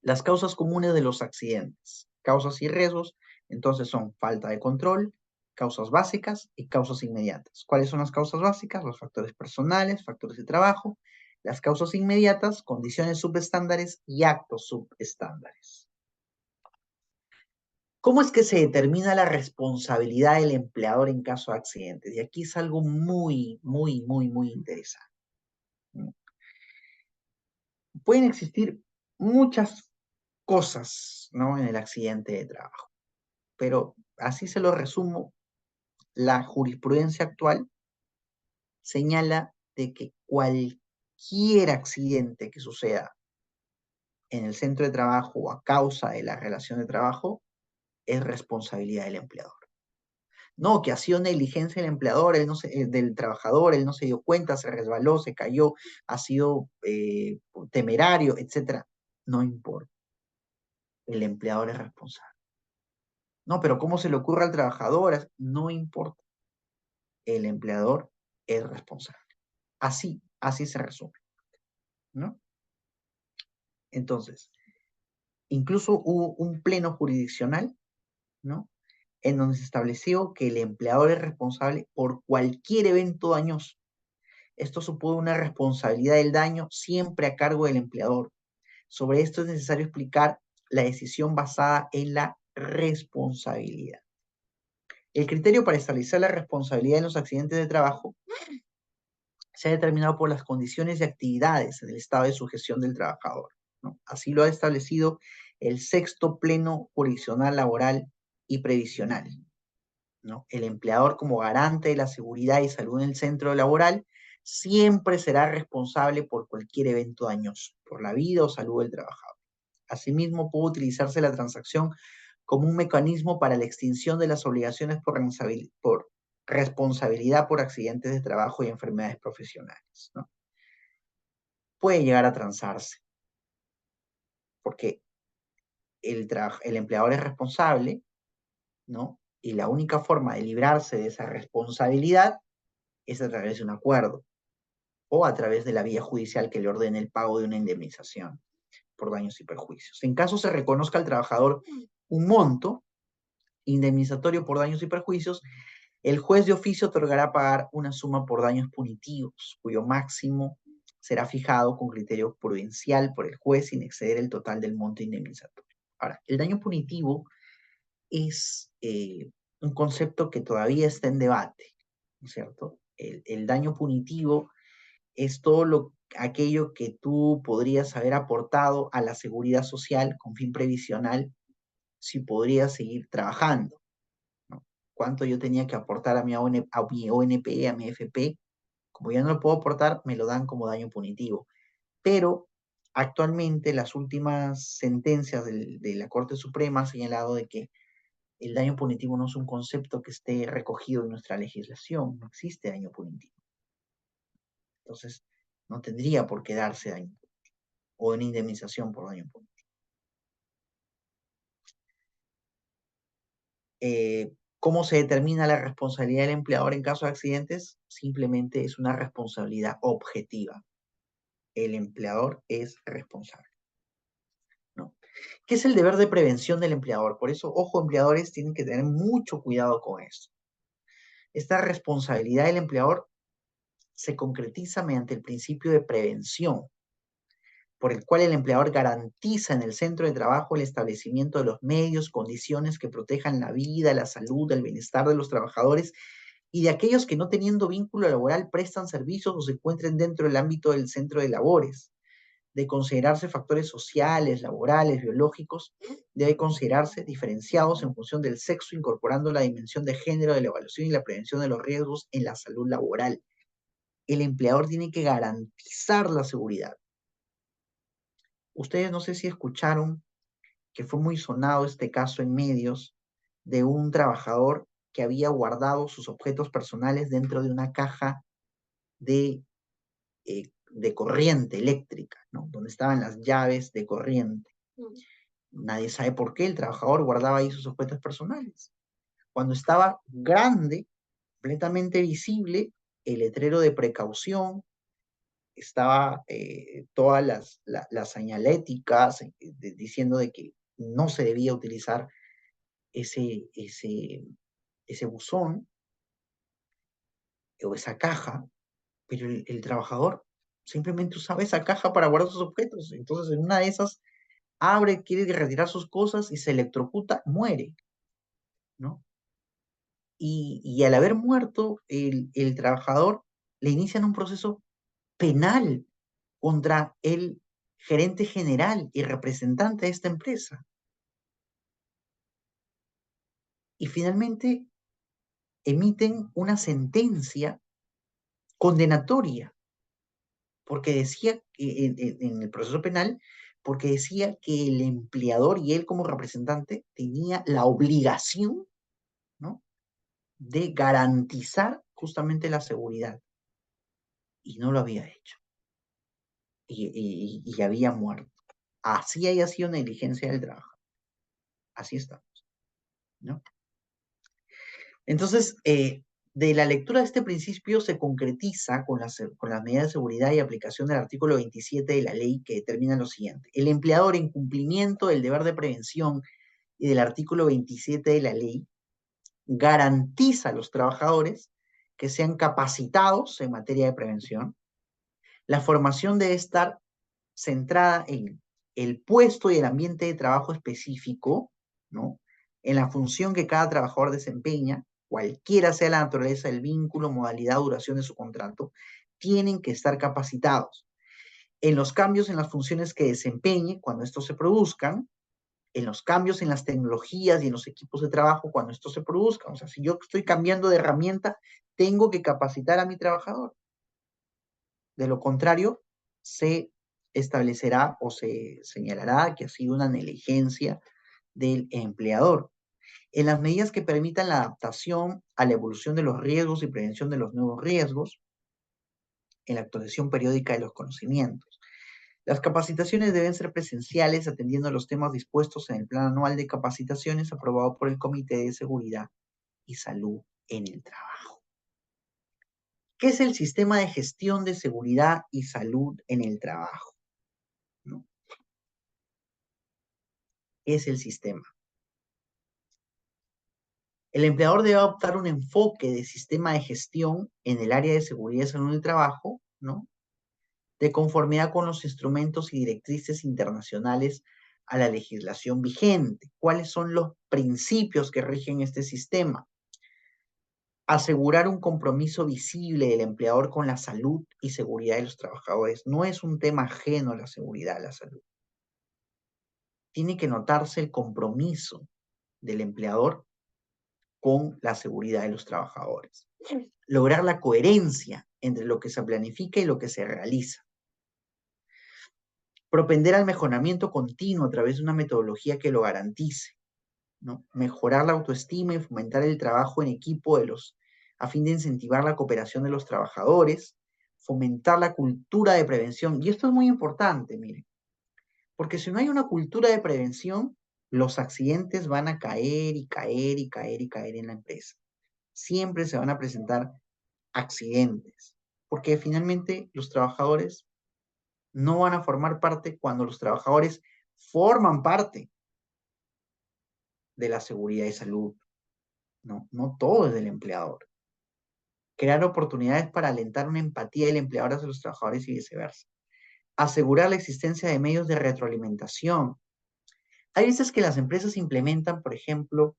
Las causas comunes de los accidentes, causas y riesgos, entonces son falta de control, causas básicas y causas inmediatas. ¿Cuáles son las causas básicas? Los factores personales, factores de trabajo. Las causas inmediatas, condiciones subestándares y actos subestándares. ¿Cómo es que se determina la responsabilidad del empleador en caso de accidentes? Y aquí es algo muy, muy, muy, muy interesante. Pueden existir muchas cosas, ¿no?, en el accidente de trabajo, pero así se lo resumo. La jurisprudencia actual señala de que cualquier accidente que suceda en el centro de trabajo o a causa de la relación de trabajo es responsabilidad del empleador. No, que ha sido negligencia del empleador, del trabajador, él no se dio cuenta, se resbaló, se cayó, ha sido temerario, etcétera. No importa, el empleador es responsable. No, pero ¿cómo se le ocurre al trabajador? No importa, el empleador es responsable. Así se resume, ¿no? Entonces, incluso hubo un pleno jurisdiccional, ¿no?, en donde se estableció que el empleador es responsable por cualquier evento dañoso. Esto supone una responsabilidad del daño siempre a cargo del empleador. Sobre esto es necesario explicar la decisión basada en la responsabilidad. El criterio para establecer la responsabilidad en los accidentes de trabajo se ha determinado por las condiciones y actividades en el estado de sujeción del trabajador, ¿no? Así lo ha establecido el sexto pleno jurisdiccional laboral y previsional, ¿no? El empleador, como garante de la seguridad y salud en el centro laboral, siempre será responsable por cualquier evento dañoso, por la vida o salud del trabajador. Asimismo, puede utilizarse la transacción como un mecanismo para la extinción de las obligaciones por responsabilidad por accidentes de trabajo y enfermedades profesionales, ¿no? Puede llegar a transarse, porque el empleador es responsable, ¿no?, Y la única forma de librarse de esa responsabilidad es a través de un acuerdo o a través de la vía judicial que le ordene el pago de una indemnización por daños y perjuicios. En caso se reconozca al trabajador un monto indemnizatorio por daños y perjuicios, el juez de oficio otorgará pagar una suma por daños punitivos, cuyo máximo será fijado con criterio prudencial por el juez sin exceder el total del monto indemnizatorio. Ahora, el daño punitivo es un concepto que todavía está en debate, ¿no es cierto? El daño punitivo es todo aquello que tú podrías haber aportado a la seguridad social con fin previsional si podrías seguir trabajando, ¿no? ¿Cuánto yo tenía que aportar a mi ONP, a mi FP? Como ya no lo puedo aportar, me lo dan como daño punitivo. Pero actualmente las últimas sentencias de la Corte Suprema han señalado de que el daño punitivo no es un concepto que esté recogido en nuestra legislación, no existe daño punitivo. Entonces, no tendría por qué darse daño o una indemnización por daño punitivo. ¿Cómo se determina la responsabilidad del empleador en caso de accidentes? Simplemente es una responsabilidad objetiva. El empleador es responsable, ¿no? ¿Qué es el deber de prevención del empleador? Por eso, ojo, empleadores tienen que tener mucho cuidado con esto. Esta responsabilidad del empleador se concretiza mediante el principio de prevención, por el cual el empleador garantiza en el centro de trabajo el establecimiento de los medios, condiciones que protejan la vida, la salud, el bienestar de los trabajadores y de aquellos que no teniendo vínculo laboral prestan servicios o se encuentren dentro del ámbito del centro de labores. De considerarse factores sociales, laborales, biológicos, debe considerarse diferenciados en función del sexo, incorporando la dimensión de género de la evaluación y la prevención de los riesgos en la salud laboral. El empleador tiene que garantizar la seguridad. Ustedes no sé si escucharon que fue muy sonado este caso en medios de un trabajador que había guardado sus objetos personales dentro de una caja de corriente eléctrica, ¿no? Donde estaban las llaves de corriente. Nadie sabe por qué el trabajador guardaba ahí sus objetos personales. Cuando estaba grande, completamente visible, el letrero de precaución, estaba todas las señaléticas diciendo de que no se debía utilizar ese, ese, ese buzón o esa caja, pero el trabajador simplemente usaba esa caja para guardar sus objetos. Entonces, en una de esas, abre, quiere retirar sus cosas y se electrocuta, muere, ¿no? Y al haber muerto, el trabajador le inician un proceso penal contra el gerente general y representante de esta empresa. Y finalmente emiten una sentencia condenatoria, porque decía que en el proceso penal, porque decía que el empleador y él como representante tenía la obligación, ¿no?, de garantizar justamente la seguridad, y no lo había hecho, y había muerto. Así haya sido negligencia del trabajo. Así estamos, ¿no? Entonces, de la lectura de este principio se concretiza con las medidas de seguridad y aplicación del artículo 27 de la ley, que determina lo siguiente: el empleador, en cumplimiento del deber de prevención y del artículo 27 de la ley, garantiza a los trabajadores que sean capacitados en materia de prevención. La formación debe estar centrada en el puesto y el ambiente de trabajo específico, ¿no?, en la función que cada trabajador desempeña, cualquiera sea la naturaleza del vínculo, modalidad, duración de su contrato, tienen que estar capacitados en los cambios en las funciones que desempeñe cuando estos se produzcan, en los cambios en las tecnologías y en los equipos de trabajo cuando estos se produzcan. O sea, si yo estoy cambiando de herramienta, tengo que capacitar a mi trabajador. De lo contrario, se establecerá o se señalará que ha sido una negligencia del empleador. En las medidas que permitan la adaptación a la evolución de los riesgos y prevención de los nuevos riesgos, en la actualización periódica de los conocimientos. Las capacitaciones deben ser presenciales, atendiendo a los temas dispuestos en el Plan Anual de Capacitaciones aprobado por el Comité de Seguridad y salud en el trabajo. ¿Qué es el sistema de gestión de seguridad y salud en el trabajo? ¿No? ¿Qué es el sistema? El empleador debe adoptar un enfoque de sistema de gestión en el área de seguridad y salud en el trabajo, ¿no? De conformidad con los instrumentos y directrices internacionales a la legislación vigente. ¿Cuáles son los principios que rigen este sistema? Asegurar un compromiso visible del empleador con la salud y seguridad de los trabajadores. No es un tema ajeno a la seguridad, a la salud. Tiene que notarse el compromiso del empleador con la seguridad de los trabajadores. Lograr la coherencia entre lo que se planifica y lo que se realiza. Propender al mejoramiento continuo a través de una metodología que lo garantice, ¿no? Mejorar la autoestima y fomentar el trabajo en equipo a fin de incentivar la cooperación de los trabajadores, fomentar la cultura de prevención. Y esto es muy importante, miren, porque si no hay una cultura de prevención, los accidentes van a caer y caer y caer y caer en la empresa. Siempre se van a presentar accidentes, porque finalmente los trabajadores no van a formar parte cuando los trabajadores forman parte de la seguridad y salud. No, no todo es del empleador. Crear oportunidades para alentar una empatía del empleador hacia los trabajadores y viceversa. Asegurar la existencia de medios de retroalimentación. Hay veces que las empresas implementan, por ejemplo,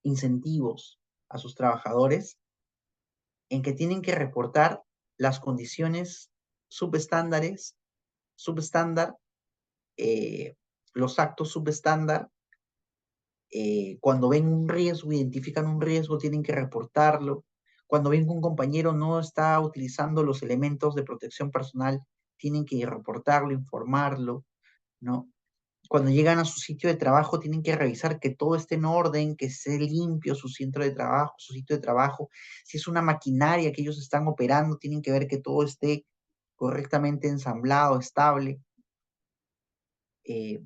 incentivos a sus trabajadores en que tienen que reportar las condiciones subestándares, subestándar, los actos subestándar. Cuando ven un riesgo, identifican un riesgo, tienen que reportarlo. Cuando ven que un compañero no está utilizando los elementos de protección personal, tienen que reportarlo, informarlo, ¿no? Cuando llegan a su sitio de trabajo, tienen que revisar que todo esté en orden, que esté limpio su centro de trabajo, su sitio de trabajo. Si es una maquinaria que ellos están operando, tienen que ver que todo esté correctamente ensamblado, estable,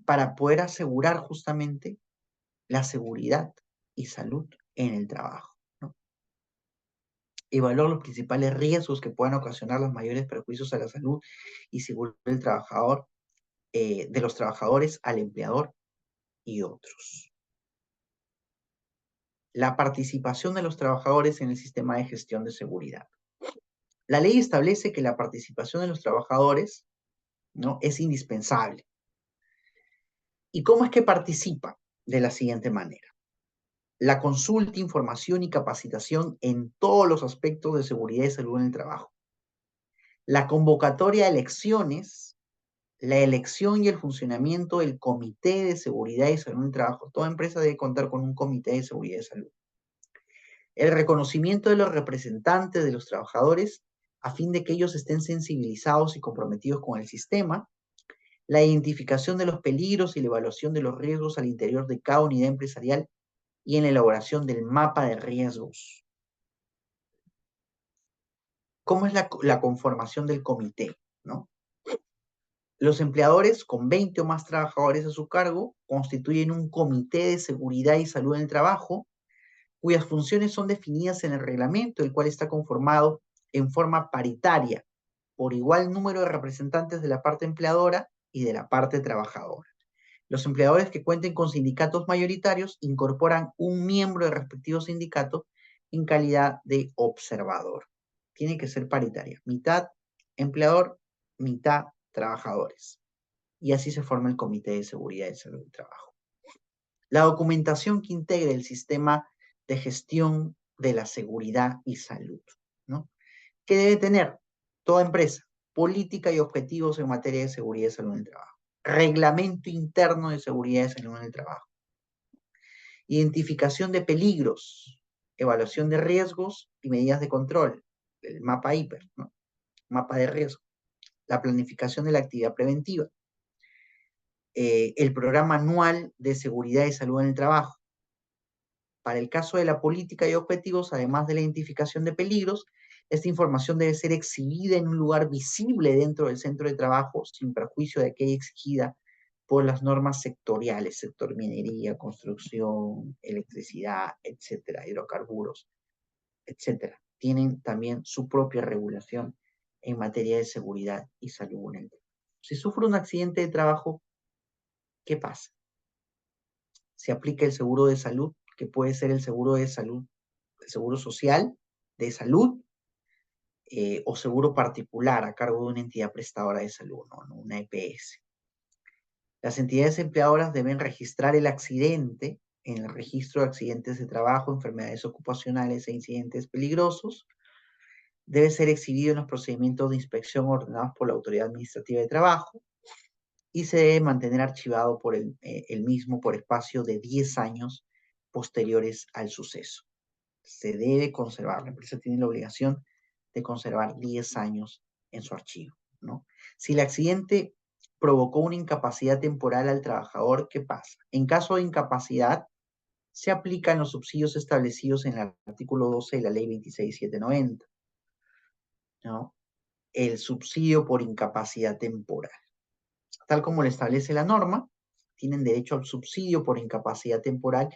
para poder asegurar justamente la seguridad y salud en el trabajo, ¿no? Evaluar los principales riesgos que puedan ocasionar los mayores perjuicios a la salud y seguridad del trabajador, de los trabajadores al empleador y otros. La participación de los trabajadores en el sistema de gestión de seguridad. La ley establece que la participación de los trabajadores, ¿no?, es indispensable. ¿Y cómo es que participa? De la siguiente manera. La consulta, información y capacitación en todos los aspectos de seguridad y salud en el trabajo. La convocatoria de elecciones, la elección y el funcionamiento del Comité de Seguridad y Salud en el Trabajo. Toda empresa debe contar con un Comité de Seguridad y Salud. El reconocimiento de los representantes de los trabajadores a fin de que ellos estén sensibilizados y comprometidos con el sistema. La identificación de los peligros y la evaluación de los riesgos al interior de cada unidad empresarial y en la elaboración del mapa de riesgos. ¿Cómo es la conformación del comité, ¿no? Los empleadores con 20 o más trabajadores a su cargo constituyen un comité de seguridad y salud en el trabajo, cuyas funciones son definidas en el reglamento, el cual está conformado en forma paritaria por igual número de representantes de la parte empleadora y de la parte trabajadora. Los empleadores que cuenten con sindicatos mayoritarios incorporan un miembro del respectivo sindicato en calidad de observador. Tiene que ser paritaria, mitad empleador, mitad trabajadores. Y así se forma el Comité de Seguridad y Salud del Trabajo. La documentación que integre el sistema de gestión de la seguridad y salud, ¿no? ¿Qué debe tener toda empresa? Política y objetivos en materia de seguridad y salud en el trabajo. Reglamento interno de seguridad y salud en el trabajo. Identificación de peligros, evaluación de riesgos y medidas de control. El mapa HIPER, ¿no? Mapa de riesgo. La planificación de la actividad preventiva. El programa anual de seguridad y salud en el trabajo. Para el caso de la política y objetivos, además de la identificación de peligros, esta información debe ser exhibida en un lugar visible dentro del centro de trabajo, sin perjuicio de aquella exigida por las normas sectoriales, sector minería, construcción, electricidad, etcétera, hidrocarburos, etcétera. Tienen también su propia regulación en materia de seguridad y salud en el trabajo. Si sufre un accidente de trabajo, ¿qué pasa? Se aplica el seguro de salud, que puede ser el seguro de salud, el seguro social de salud, o seguro particular a cargo de una entidad prestadora de salud, ¿no? Una EPS. Las entidades empleadoras deben registrar el accidente en el registro de accidentes de trabajo, enfermedades ocupacionales e incidentes peligrosos. Debe ser exhibido en los procedimientos de inspección ordenados por la Autoridad Administrativa de Trabajo y se debe mantener archivado por el mismo por espacio de 10 años posteriores al suceso. Se debe conservar, la empresa tiene la obligación de conservar 10 años en su archivo, ¿no? Si el accidente provocó una incapacidad temporal al trabajador, ¿qué pasa? En caso de incapacidad, se aplican los subsidios establecidos en el artículo 12 de la Ley 26.790, ¿no? El subsidio por incapacidad temporal. Tal como lo establece la norma, tienen derecho al subsidio por incapacidad temporal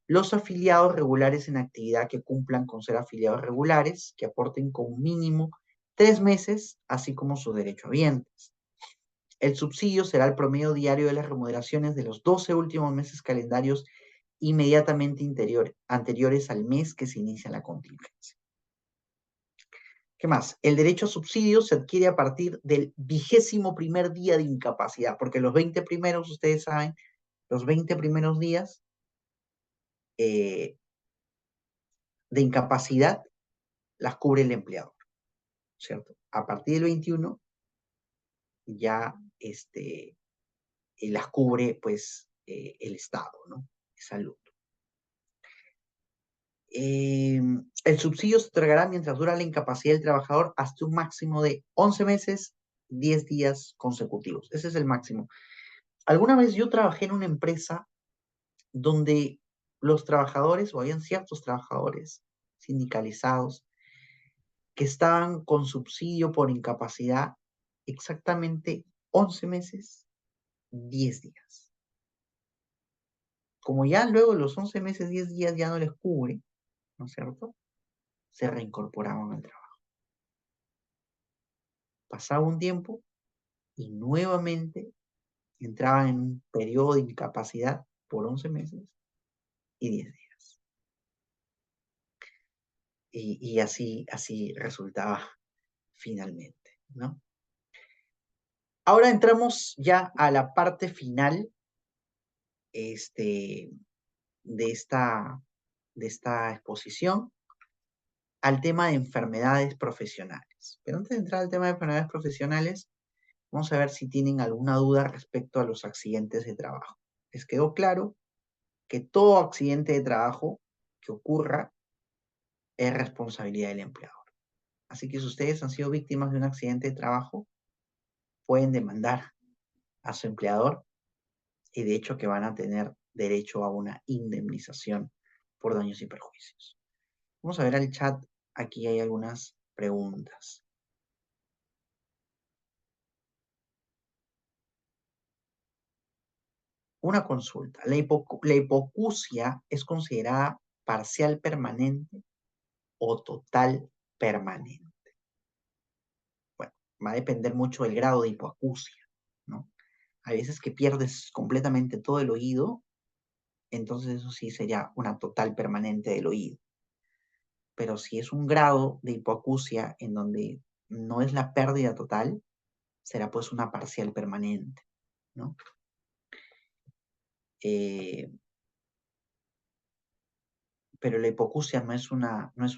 los afiliados regulares en actividad que cumplan con ser afiliados regulares, que aporten con mínimo 3 meses, así como sus derechohabientes. El subsidio será el promedio diario de las remuneraciones de los 12 últimos meses calendarios inmediatamente anteriores al mes que se inicia la contingencia. ¿Qué más? El derecho a subsidio se adquiere a partir del 21º día de incapacidad, porque los 20 primeros, ustedes saben, los 20 primeros días de incapacidad las cubre el empleador, ¿cierto? A partir del 21 ya las cubre pues el Estado, ¿no? Salud. El subsidio se otorgará mientras dura la incapacidad del trabajador hasta un máximo de 11 meses, 10 días consecutivos. Ese es el máximo. Alguna vez yo trabajé en una empresa donde los trabajadores, o habían ciertos trabajadores sindicalizados, que estaban con subsidio por incapacidad exactamente 11 meses, 10 días. Como ya luego de los 11 meses, 10 días ya no les cubre, ¿no es cierto? Se reincorporaban al trabajo. Pasaba un tiempo y nuevamente entraban en un periodo de incapacidad por 11 meses y 10 días. Y así resultaba finalmente, ¿no? Ahora entramos ya a la parte final de esta exposición, al tema de enfermedades profesionales. Pero antes de entrar al tema de enfermedades profesionales, vamos a ver si tienen alguna duda respecto a los accidentes de trabajo. ¿Les quedó claro que todo accidente de trabajo que ocurra es responsabilidad del empleador? Así que si ustedes han sido víctimas de un accidente de trabajo, pueden demandar a su empleador y de hecho que van a tener derecho a una indemnización por daños y perjuicios. Vamos a ver al chat, aquí hay algunas preguntas. Una consulta, ¿la hipoacusia es considerada parcial permanente o total permanente? Bueno, va a depender mucho del grado de hipoacusia, ¿no? Hay veces que pierdes completamente todo el oído, entonces eso sí sería una total permanente del oído. Pero si es un grado de hipoacusia en donde no es la pérdida total, será pues una parcial permanente, ¿no? Pero la hipoacusia no es un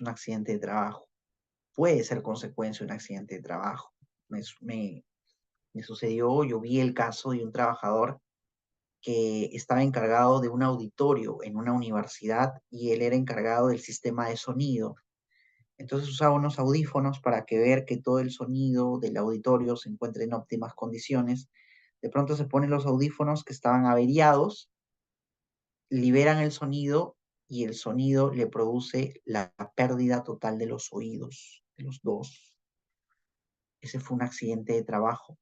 accidente de trabajo. Puede ser consecuencia de un accidente de trabajo. Me sucedió, yo vi el caso de un trabajador que estaba encargado de un auditorio en una universidad y él era encargado del sistema de sonido. Entonces usaba unos audífonos para ver que todo el sonido del auditorio se encuentre en óptimas condiciones. De pronto se ponen los audífonos que estaban averiados, liberan el sonido y el sonido le produce la pérdida total de los oídos, de los dos. Ese fue un accidente de trabajo.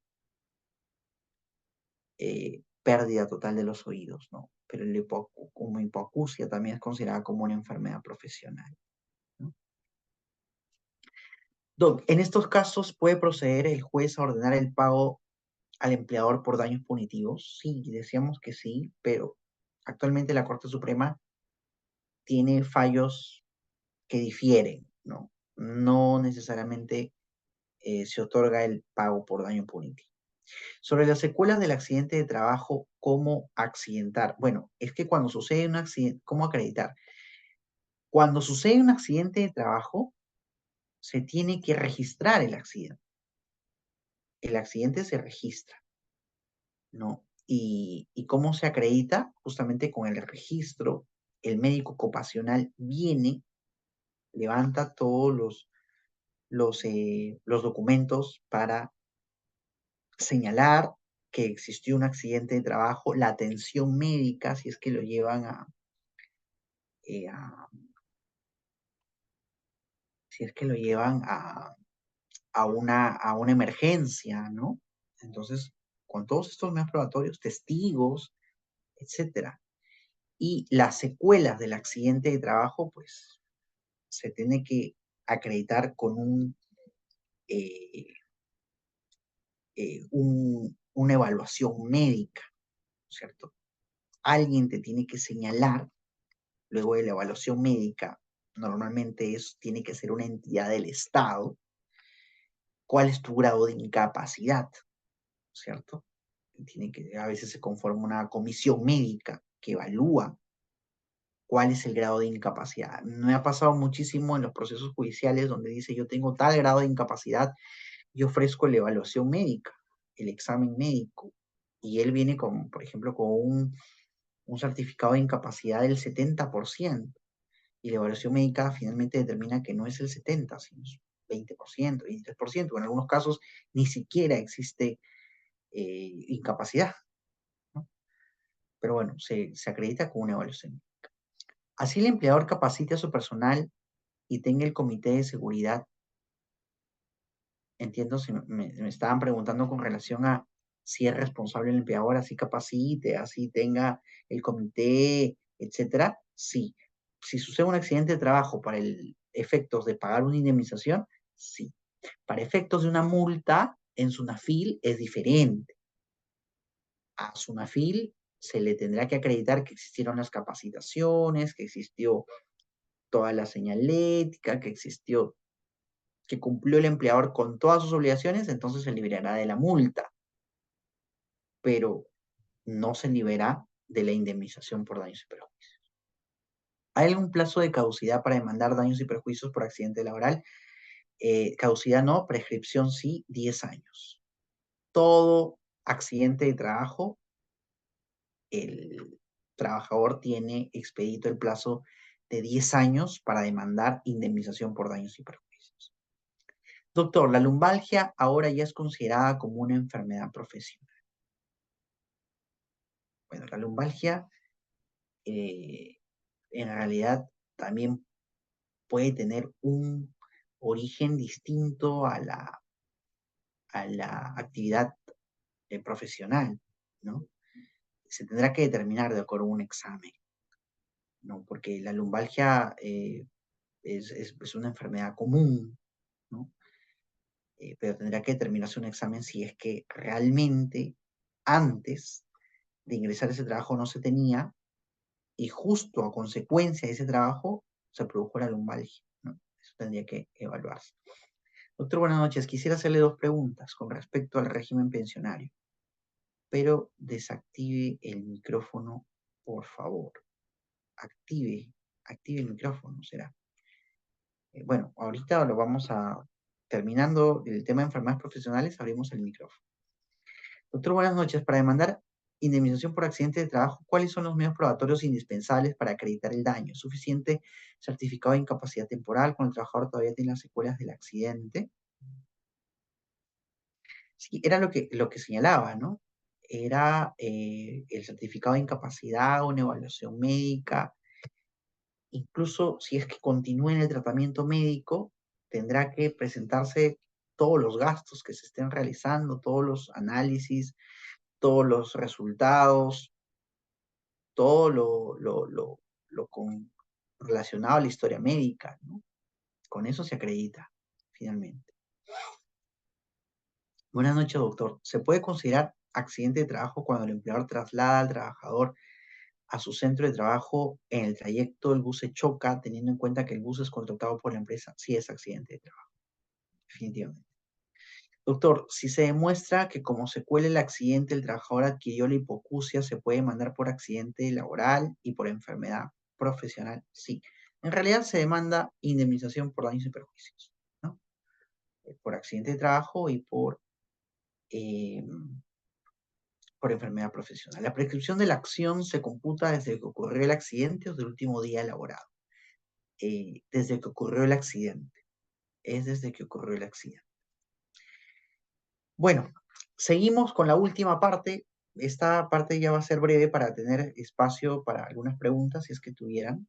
pérdida total de los oídos, ¿no? Pero como hipoacusia también es considerada como una enfermedad profesional, ¿no? Doc, en estos casos puede proceder el juez a ordenar el pago al empleador por daños punitivos. Sí, decíamos que sí, pero actualmente la Corte Suprema tiene fallos que difieren, ¿no? No necesariamente se otorga el pago por daño punitivo. Sobre las secuelas del accidente de trabajo, ¿cómo accidentar? Bueno, es que cuando sucede un accidente, ¿cómo acreditar? Cuando sucede un accidente de trabajo, se tiene que registrar el accidente. El accidente se registra, ¿no? ¿Y cómo se acredita? Justamente con el registro, el médico ocupacional viene, levanta todos los documentos para señalar que existió un accidente de trabajo, la atención médica, si es que lo llevan eh, a si es que lo llevan a una emergencia, ¿no? Entonces, con todos estos medios probatorios, testigos, etcétera, y las secuelas del accidente de trabajo, pues se tiene que acreditar con eh, una evaluación médica, ¿cierto? Alguien te tiene que señalar, luego de la evaluación médica, normalmente tiene que ser una entidad del Estado, cuál es tu grado de incapacidad, ¿cierto? A veces se conforma una comisión médica que evalúa cuál es el grado de incapacidad. Me ha pasado muchísimo en los procesos judiciales donde dice yo tengo tal grado de incapacidad y ofrezco la evaluación médica, el examen médico, y él viene con, por ejemplo, con un certificado de incapacidad del 70%, y la evaluación médica finalmente determina que no es el 70%, sino es 20%, 23%, o en algunos casos ni siquiera existe incapacidad, ¿no? Pero bueno, se acredita con una evaluación. Así el empleador capacite a su personal y tenga el comité de seguridad. Entiendo si me estaban preguntando con relación a si es responsable el empleador, así capacite, así tenga el comité, etcétera. Sí. Si sucede un accidente de trabajo para el efectos de pagar una indemnización, sí. Para efectos de una multa, en SUNAFIL es diferente. A SUNAFIL se le tendrá que acreditar que existieron las capacitaciones, que existió toda la señalética, que cumplió el empleador con todas sus obligaciones, entonces se liberará de la multa, pero no se libera de la indemnización por daños y perjuicios. ¿Hay algún plazo de caducidad para demandar daños y perjuicios por accidente laboral? Caducidad no, prescripción sí, 10 años. Todo accidente de trabajo, el trabajador tiene expedito el plazo de 10 años para demandar indemnización por daños y perjuicios. Doctor, la lumbalgia ahora ya es considerada como una enfermedad profesional. Bueno, la lumbalgia eh, en realidad también puede tener un origen distinto a la actividad profesional, ¿no? Se tendrá que determinar de acuerdo a un examen, ¿no? Porque la lumbalgia es una enfermedad común, ¿no? Pero tendrá que determinarse un examen si es que realmente antes de ingresar a ese trabajo no se tenía y justo a consecuencia de ese trabajo se produjo la lumbalgia, ¿no? Eso tendría que evaluarse. Doctor, buenas noches. Quisiera hacerle dos preguntas con respecto al régimen pensionario, pero desactive el micrófono, por favor. Active el micrófono, será. Bueno, ahorita lo vamos a, terminando el tema de enfermedades profesionales, abrimos el micrófono. Doctor, buenas noches. Para demandar indemnización por accidente de trabajo, ¿cuáles son los medios probatorios indispensables para acreditar el daño? ¿Es suficiente certificado de incapacidad temporal cuando el trabajador todavía tiene las secuelas del accidente? Sí, era lo que señalaba, ¿no? Era el certificado de incapacidad, una evaluación médica, incluso si es que continúa en el tratamiento médico, tendrá que presentarse todos los gastos que se estén realizando, todos los análisis, todos los resultados, todo relacionado a la historia médica, ¿no? Con eso se acredita, finalmente. Buenas noches, doctor. ¿Se puede considerar accidente de trabajo cuando el empleador traslada al trabajador a su centro de trabajo en el trayecto el bus se choca, teniendo en cuenta que el bus es contratado por la empresa? Sí, es accidente de trabajo, definitivamente. Doctor, si se demuestra que como secuela del accidente el trabajador adquirió la hipoacusia, ¿se puede demandar por accidente laboral y por enfermedad profesional? Sí. En realidad se demanda indemnización por daños y perjuicios, ¿no? Por accidente de trabajo y eh, por enfermedad profesional. La prescripción de la acción se computa desde que ocurrió el accidente o del último día elaborado. Desde que ocurrió el accidente. Es desde que ocurrió el accidente. Bueno, seguimos con la última parte. Esta parte ya va a ser breve para tener espacio para algunas preguntas, si es que tuvieran.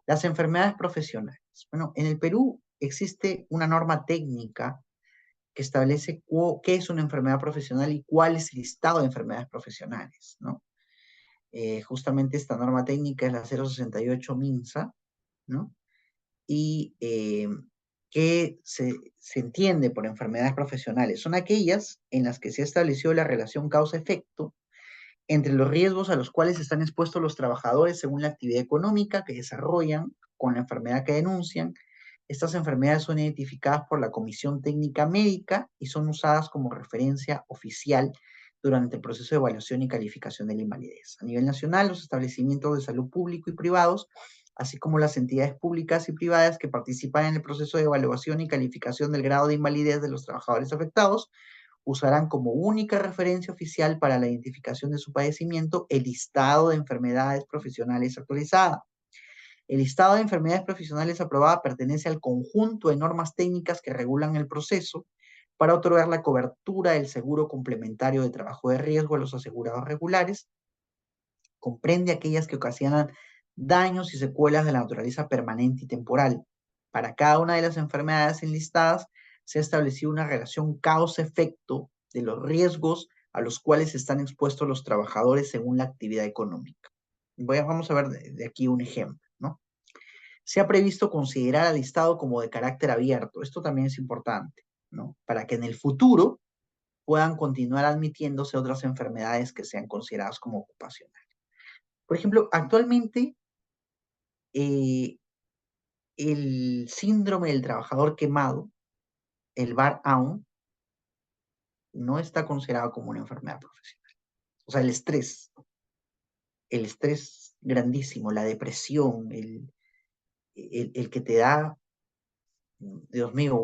Las enfermedades profesionales. Bueno, en el Perú existe una norma técnica que establece qué es una enfermedad profesional y cuál es el listado de enfermedades profesionales, ¿no? Justamente esta norma técnica es la 068 MINSA, ¿no? Y ¿qué se entiende por enfermedades profesionales? Son aquellas en las que se ha establecido la relación causa-efecto entre los riesgos a los cuales están expuestos los trabajadores según la actividad económica que desarrollan con la enfermedad que denuncian. Estas enfermedades son identificadas por la Comisión Técnica Médica y son usadas como referencia oficial durante el proceso de evaluación y calificación de la invalidez. A nivel nacional, los establecimientos de salud público y privados, así como las entidades públicas y privadas que participan en el proceso de evaluación y calificación del grado de invalidez de los trabajadores afectados, usarán como única referencia oficial para la identificación de su padecimiento el listado de enfermedades profesionales actualizada. El listado de enfermedades profesionales aprobada pertenece al conjunto de normas técnicas que regulan el proceso para otorgar la cobertura del seguro complementario de trabajo de riesgo a los asegurados regulares. Comprende aquellas que ocasionan daños y secuelas de la naturaleza permanente y temporal. Para cada una de las enfermedades enlistadas se ha establecido una relación causa-efecto de los riesgos a los cuales están expuestos los trabajadores según la actividad económica. Vamos a ver de aquí un ejemplo, ¿no? Se ha previsto considerar al listado como de carácter abierto. Esto también es importante, ¿no? Para que en el futuro puedan continuar admitiéndose otras enfermedades que sean consideradas como ocupacionales. Por ejemplo, actualmente eh, el síndrome del trabajador quemado, el burnout, no está considerado como una enfermedad profesional. O sea, el estrés grandísimo, la depresión, el que te da, Dios mío,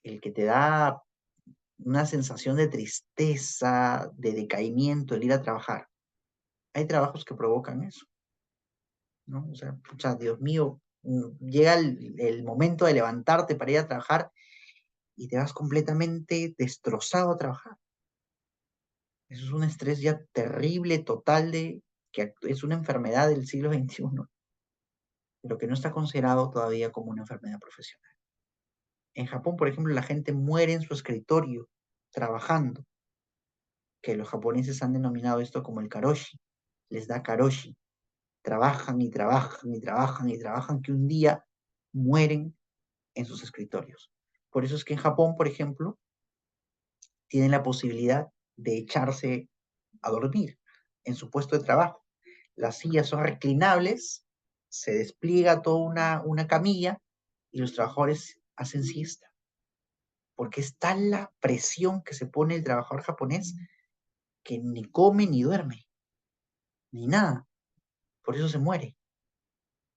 el que te da una sensación de tristeza, de decaimiento, el ir a trabajar. Hay trabajos que provocan eso, ¿no? O sea Dios mío, llega el momento de levantarte para ir a trabajar y te vas completamente destrozado a trabajar. Eso es un estrés ya terrible, total, que es una enfermedad del siglo XXI, pero que no está considerado todavía como una enfermedad profesional. En Japón, por ejemplo, la gente muere en su escritorio trabajando, que los japoneses han denominado esto como el karoshi, les da karoshi. Trabajan y trabajan y trabajan y trabajan que un día mueren en sus escritorios. Por eso es que en Japón, por ejemplo, tienen la posibilidad de echarse a dormir en su puesto de trabajo. Las sillas son reclinables, se despliega toda una camilla y los trabajadores hacen siesta. Porque es tal la presión que se pone el trabajador japonés que ni come ni duerme, ni nada. Por eso se muere,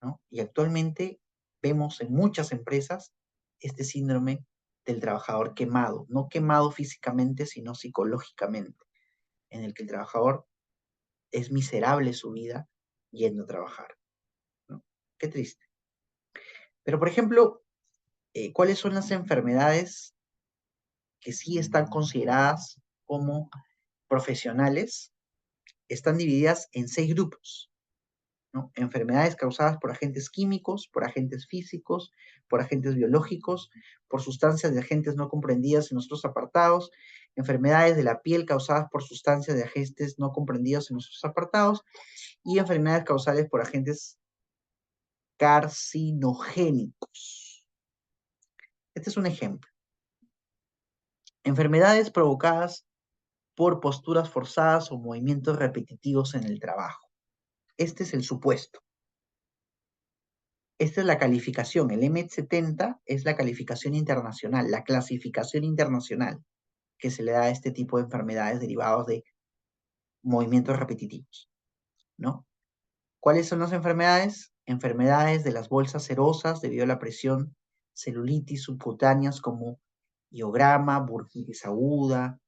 ¿no? Y actualmente vemos en muchas empresas este síndrome del trabajador quemado, no quemado físicamente, sino psicológicamente, en el que el trabajador es miserable su vida yendo a trabajar, ¿no? Qué triste. Pero, por ejemplo, ¿cuáles son las enfermedades que sí están consideradas como profesionales? Están divididas en 6 grupos. ¿no? Enfermedades causadas por agentes químicos, por agentes físicos, por agentes biológicos, por sustancias de agentes no comprendidas en nuestros apartados, enfermedades de la piel causadas por sustancias de agentes no comprendidos en nuestros apartados, y enfermedades causales por agentes carcinogénicos. Este es un ejemplo. Enfermedades provocadas por posturas forzadas o movimientos repetitivos en el trabajo. Este es el supuesto. Esta es la calificación. El M70 es la calificación internacional, la clasificación internacional que se le da a este tipo de enfermedades derivados de movimientos repetitivos, ¿no? ¿Cuáles son las enfermedades? Enfermedades de las bolsas serosas debido a la presión, celulitis subcutáneas como iograma, bursitis aguda,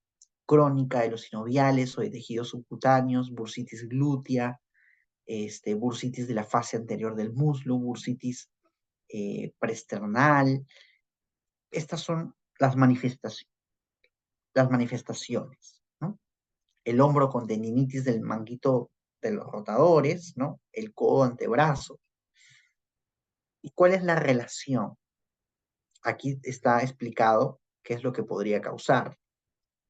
crónica de los sinoviales o de tejidos subcutáneos, bursitis glútea, bursitis de la fase anterior del muslo, bursitis preesternal. Estas son las manifestaciones, ¿no? El hombro con tendinitis del manguito de los rotadores, ¿no? El codo antebrazo. ¿Y cuál es la relación? Aquí está explicado qué es lo que podría causar.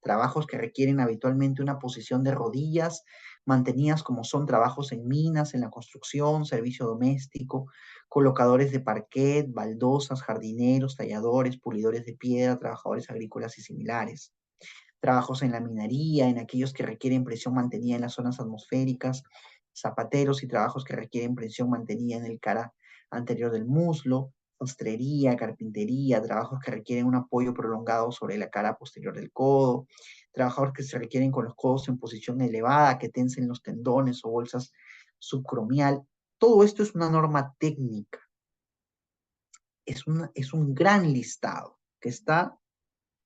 Trabajos que requieren habitualmente una posición de rodillas mantenidas como son trabajos en minas, en la construcción, servicio doméstico, colocadores de parquet, baldosas, jardineros, talladores, pulidores de piedra, trabajadores agrícolas y similares. Trabajos en la minería, en aquellos que requieren presión mantenida en las zonas atmosféricas, zapateros y trabajos que requieren presión mantenida en el cara anterior del muslo, sastrería, carpintería, trabajos que requieren un apoyo prolongado sobre la cara posterior del codo, trabajadores que se requieren con los codos en posición elevada, que tensen los tendones o bolsas subcromial. Todo esto es una norma técnica, es un gran listado que está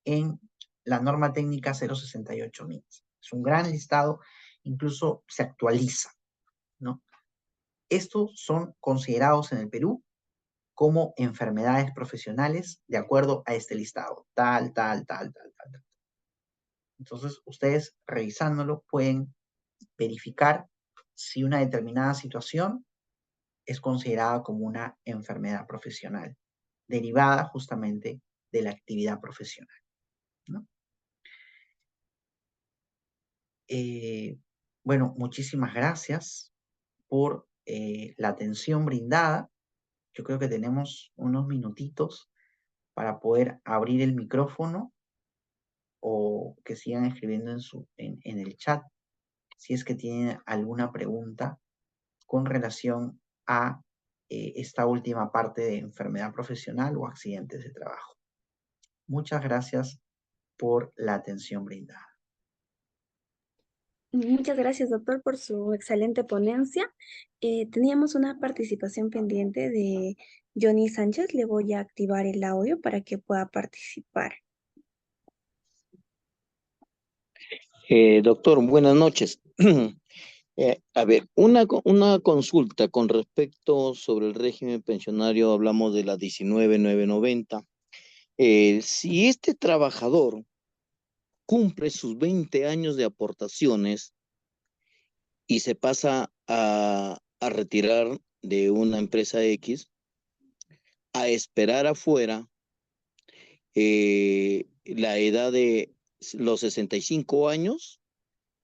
en la norma técnica 068.000. Es un gran listado, incluso se actualiza, ¿no? Estos son considerados en el Perú como enfermedades profesionales de acuerdo a este listado. Tal, tal, tal, tal, tal, tal. Entonces, ustedes revisándolo pueden verificar si una determinada situación es considerada como una enfermedad profesional, derivada justamente de la actividad profesional, ¿no? Eh, bueno, muchísimas gracias por la atención brindada. Yo creo que tenemos unos minutitos para poder abrir el micrófono o que sigan escribiendo en el chat si es que tienen alguna pregunta con relación a esta última parte de enfermedad profesional o accidentes de trabajo. Muchas gracias por la atención brindada. Muchas gracias, doctor, por su excelente ponencia. Teníamos una participación pendiente de Johnny Sánchez. Le voy a activar el audio para que pueda participar. Doctor, buenas noches. A ver, una consulta con respecto sobre el régimen pensionario, hablamos de la 19.990. Si este trabajador cumple sus 20 años de aportaciones y se pasa a retirar de una empresa X, a esperar afuera la edad de los 65 años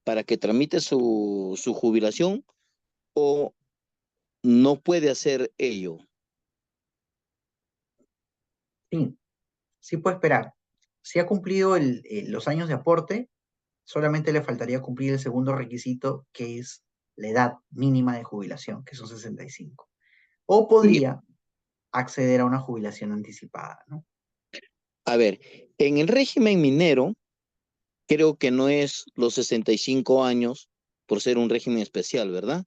para que tramite su jubilación, o no puede hacer ello. Sí, sí puede esperar. Si ha cumplido los años de aporte, solamente le faltaría cumplir el segundo requisito, que es la edad mínima de jubilación, que son 65. O Y, podría acceder a una jubilación anticipada, ¿no? a ver, en el régimen minero, creo que no es los 65 años por ser un régimen especial, ¿verdad?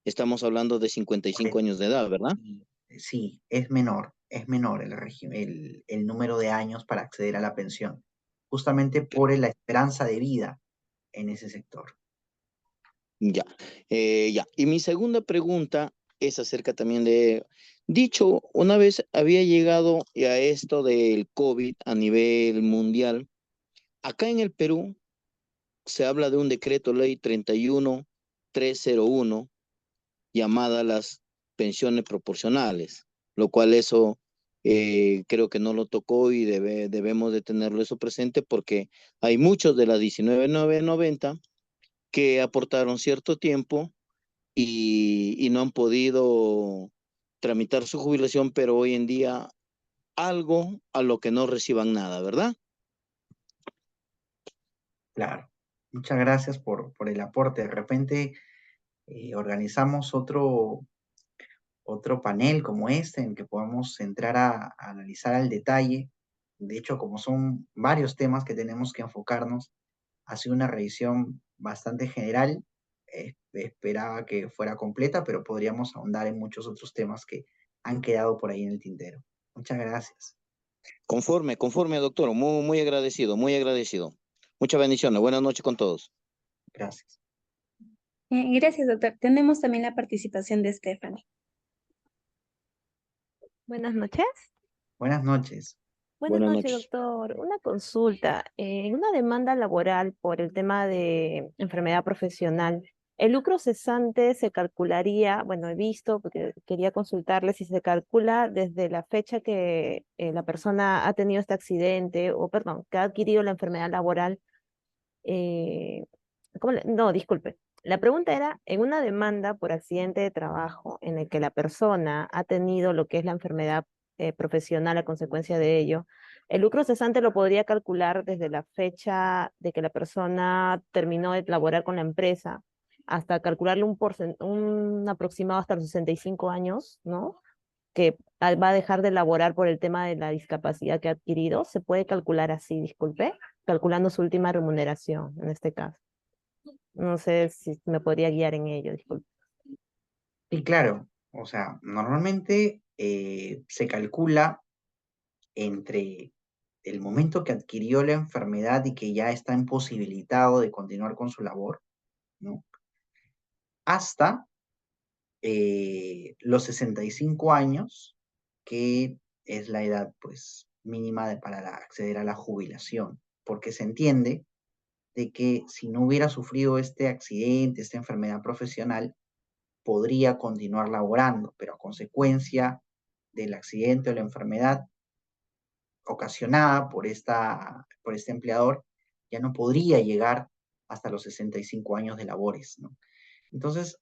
Estamos hablando de 55 Correcto. años de edad, ¿verdad? Y, sí, es menor el número de años para acceder a la pensión, justamente por la esperanza de vida en ese sector. Ya, ya. Y mi segunda pregunta es acerca también de, dicho, una vez había llegado a esto del COVID a nivel mundial, acá en el Perú se habla de un decreto ley 31301 llamadas las pensiones proporcionales, lo cual eso creo que no lo tocó y debemos de tenerlo eso presente porque hay muchos de la 19.990 que aportaron cierto tiempo y no han podido tramitar su jubilación, pero hoy en día algo a lo que no reciban nada, ¿verdad? Claro. Muchas gracias por el aporte. De repente organizamos otro panel como este en que podamos entrar a analizar al detalle. De hecho, como son varios temas que tenemos que enfocarnos, ha sido una revisión bastante general. Esperaba que fuera completa, pero podríamos ahondar en muchos otros temas que han quedado por ahí en el tintero. Muchas gracias. Conforme, doctor, muy, muy agradecido, muy agradecido. Muchas bendiciones, buenas noches con todos. Gracias. Gracias, doctor. Tenemos también la participación de Stephanie. Buenas noches. Buenas noches. Buenas Buenas noches, noches. doctor. Una consulta. En una demanda laboral por el tema de enfermedad profesional, ¿el lucro cesante se calcularía? Bueno, he visto, porque quería consultarle si se calcula desde la fecha que la persona ha tenido este accidente, o perdón, que ha adquirido la enfermedad laboral. eh, No, disculpe. La pregunta era, en una demanda por accidente de trabajo en el que la persona ha tenido lo que es la enfermedad profesional a consecuencia de ello, el lucro cesante lo podría calcular desde la fecha de que la persona terminó de laborar con la empresa hasta calcularle un aproximado hasta los 65 años, ¿no? Que va a dejar de laborar por el tema de la discapacidad que ha adquirido. Se puede calcular así, disculpe, calculando su última remuneración en este caso. No sé si me podría guiar en ello, disculpe. Y claro, o sea, normalmente se calcula entre el momento que adquirió la enfermedad y que ya está imposibilitado de continuar con su labor, ¿no? Hasta los 65 años, que es la edad pues mínima para acceder a la jubilación, porque se entiende de que si no hubiera sufrido este accidente, esta enfermedad profesional, podría continuar laborando, pero a consecuencia del accidente o la enfermedad ocasionada por este empleador, ya no podría llegar hasta los 65 años de labores, ¿no? Entonces,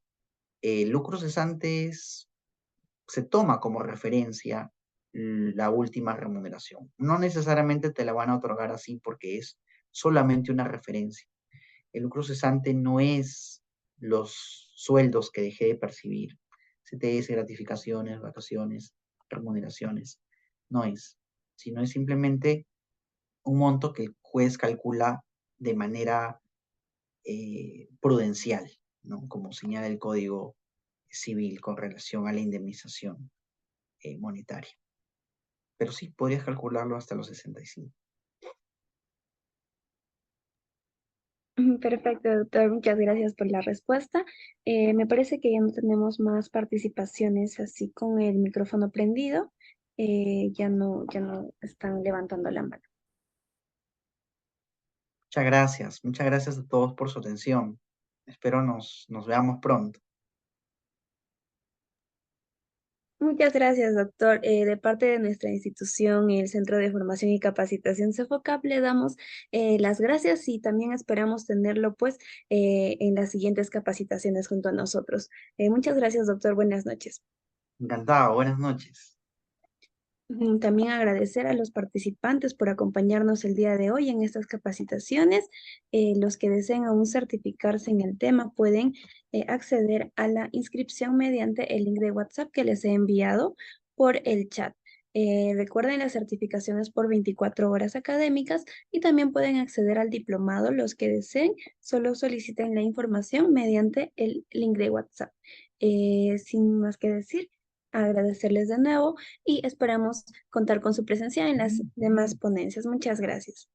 el lucro cesante se toma como referencia la última remuneración. No necesariamente te la van a otorgar así porque es solamente una referencia. El lucro cesante no es los sueldos que dejé de percibir, CTS, gratificaciones, vacaciones, remuneraciones, no es, sino es simplemente un monto que el juez calcula de manera prudencial, ¿no? Como señala el Código Civil con relación a la indemnización monetaria. Pero sí, podrías calcularlo hasta los 65. Perfecto, doctor. Muchas gracias por la respuesta. Me parece que ya no tenemos más participaciones así con el micrófono prendido. Ya no están levantando la mano. Muchas gracias a todos por su atención. Espero nos veamos pronto. Muchas gracias, doctor. De parte de nuestra institución, el Centro de Formación y Capacitación CEFOCAP, le damos las gracias y también esperamos tenerlo pues en las siguientes capacitaciones junto a nosotros. Muchas gracias, doctor. Buenas noches. Encantado, buenas noches. También agradecer a los participantes por acompañarnos el día de hoy en estas capacitaciones. Los que deseen aún certificarse en el tema pueden acceder a la inscripción mediante el link de WhatsApp que les he enviado por el chat. Recuerden las certificaciones por 24 horas académicas y también pueden acceder al diplomado los que deseen. Solo soliciten la información mediante el link de WhatsApp. Sin más que decir, agradecerles de nuevo y esperamos contar con su presencia en las demás ponencias. Muchas gracias.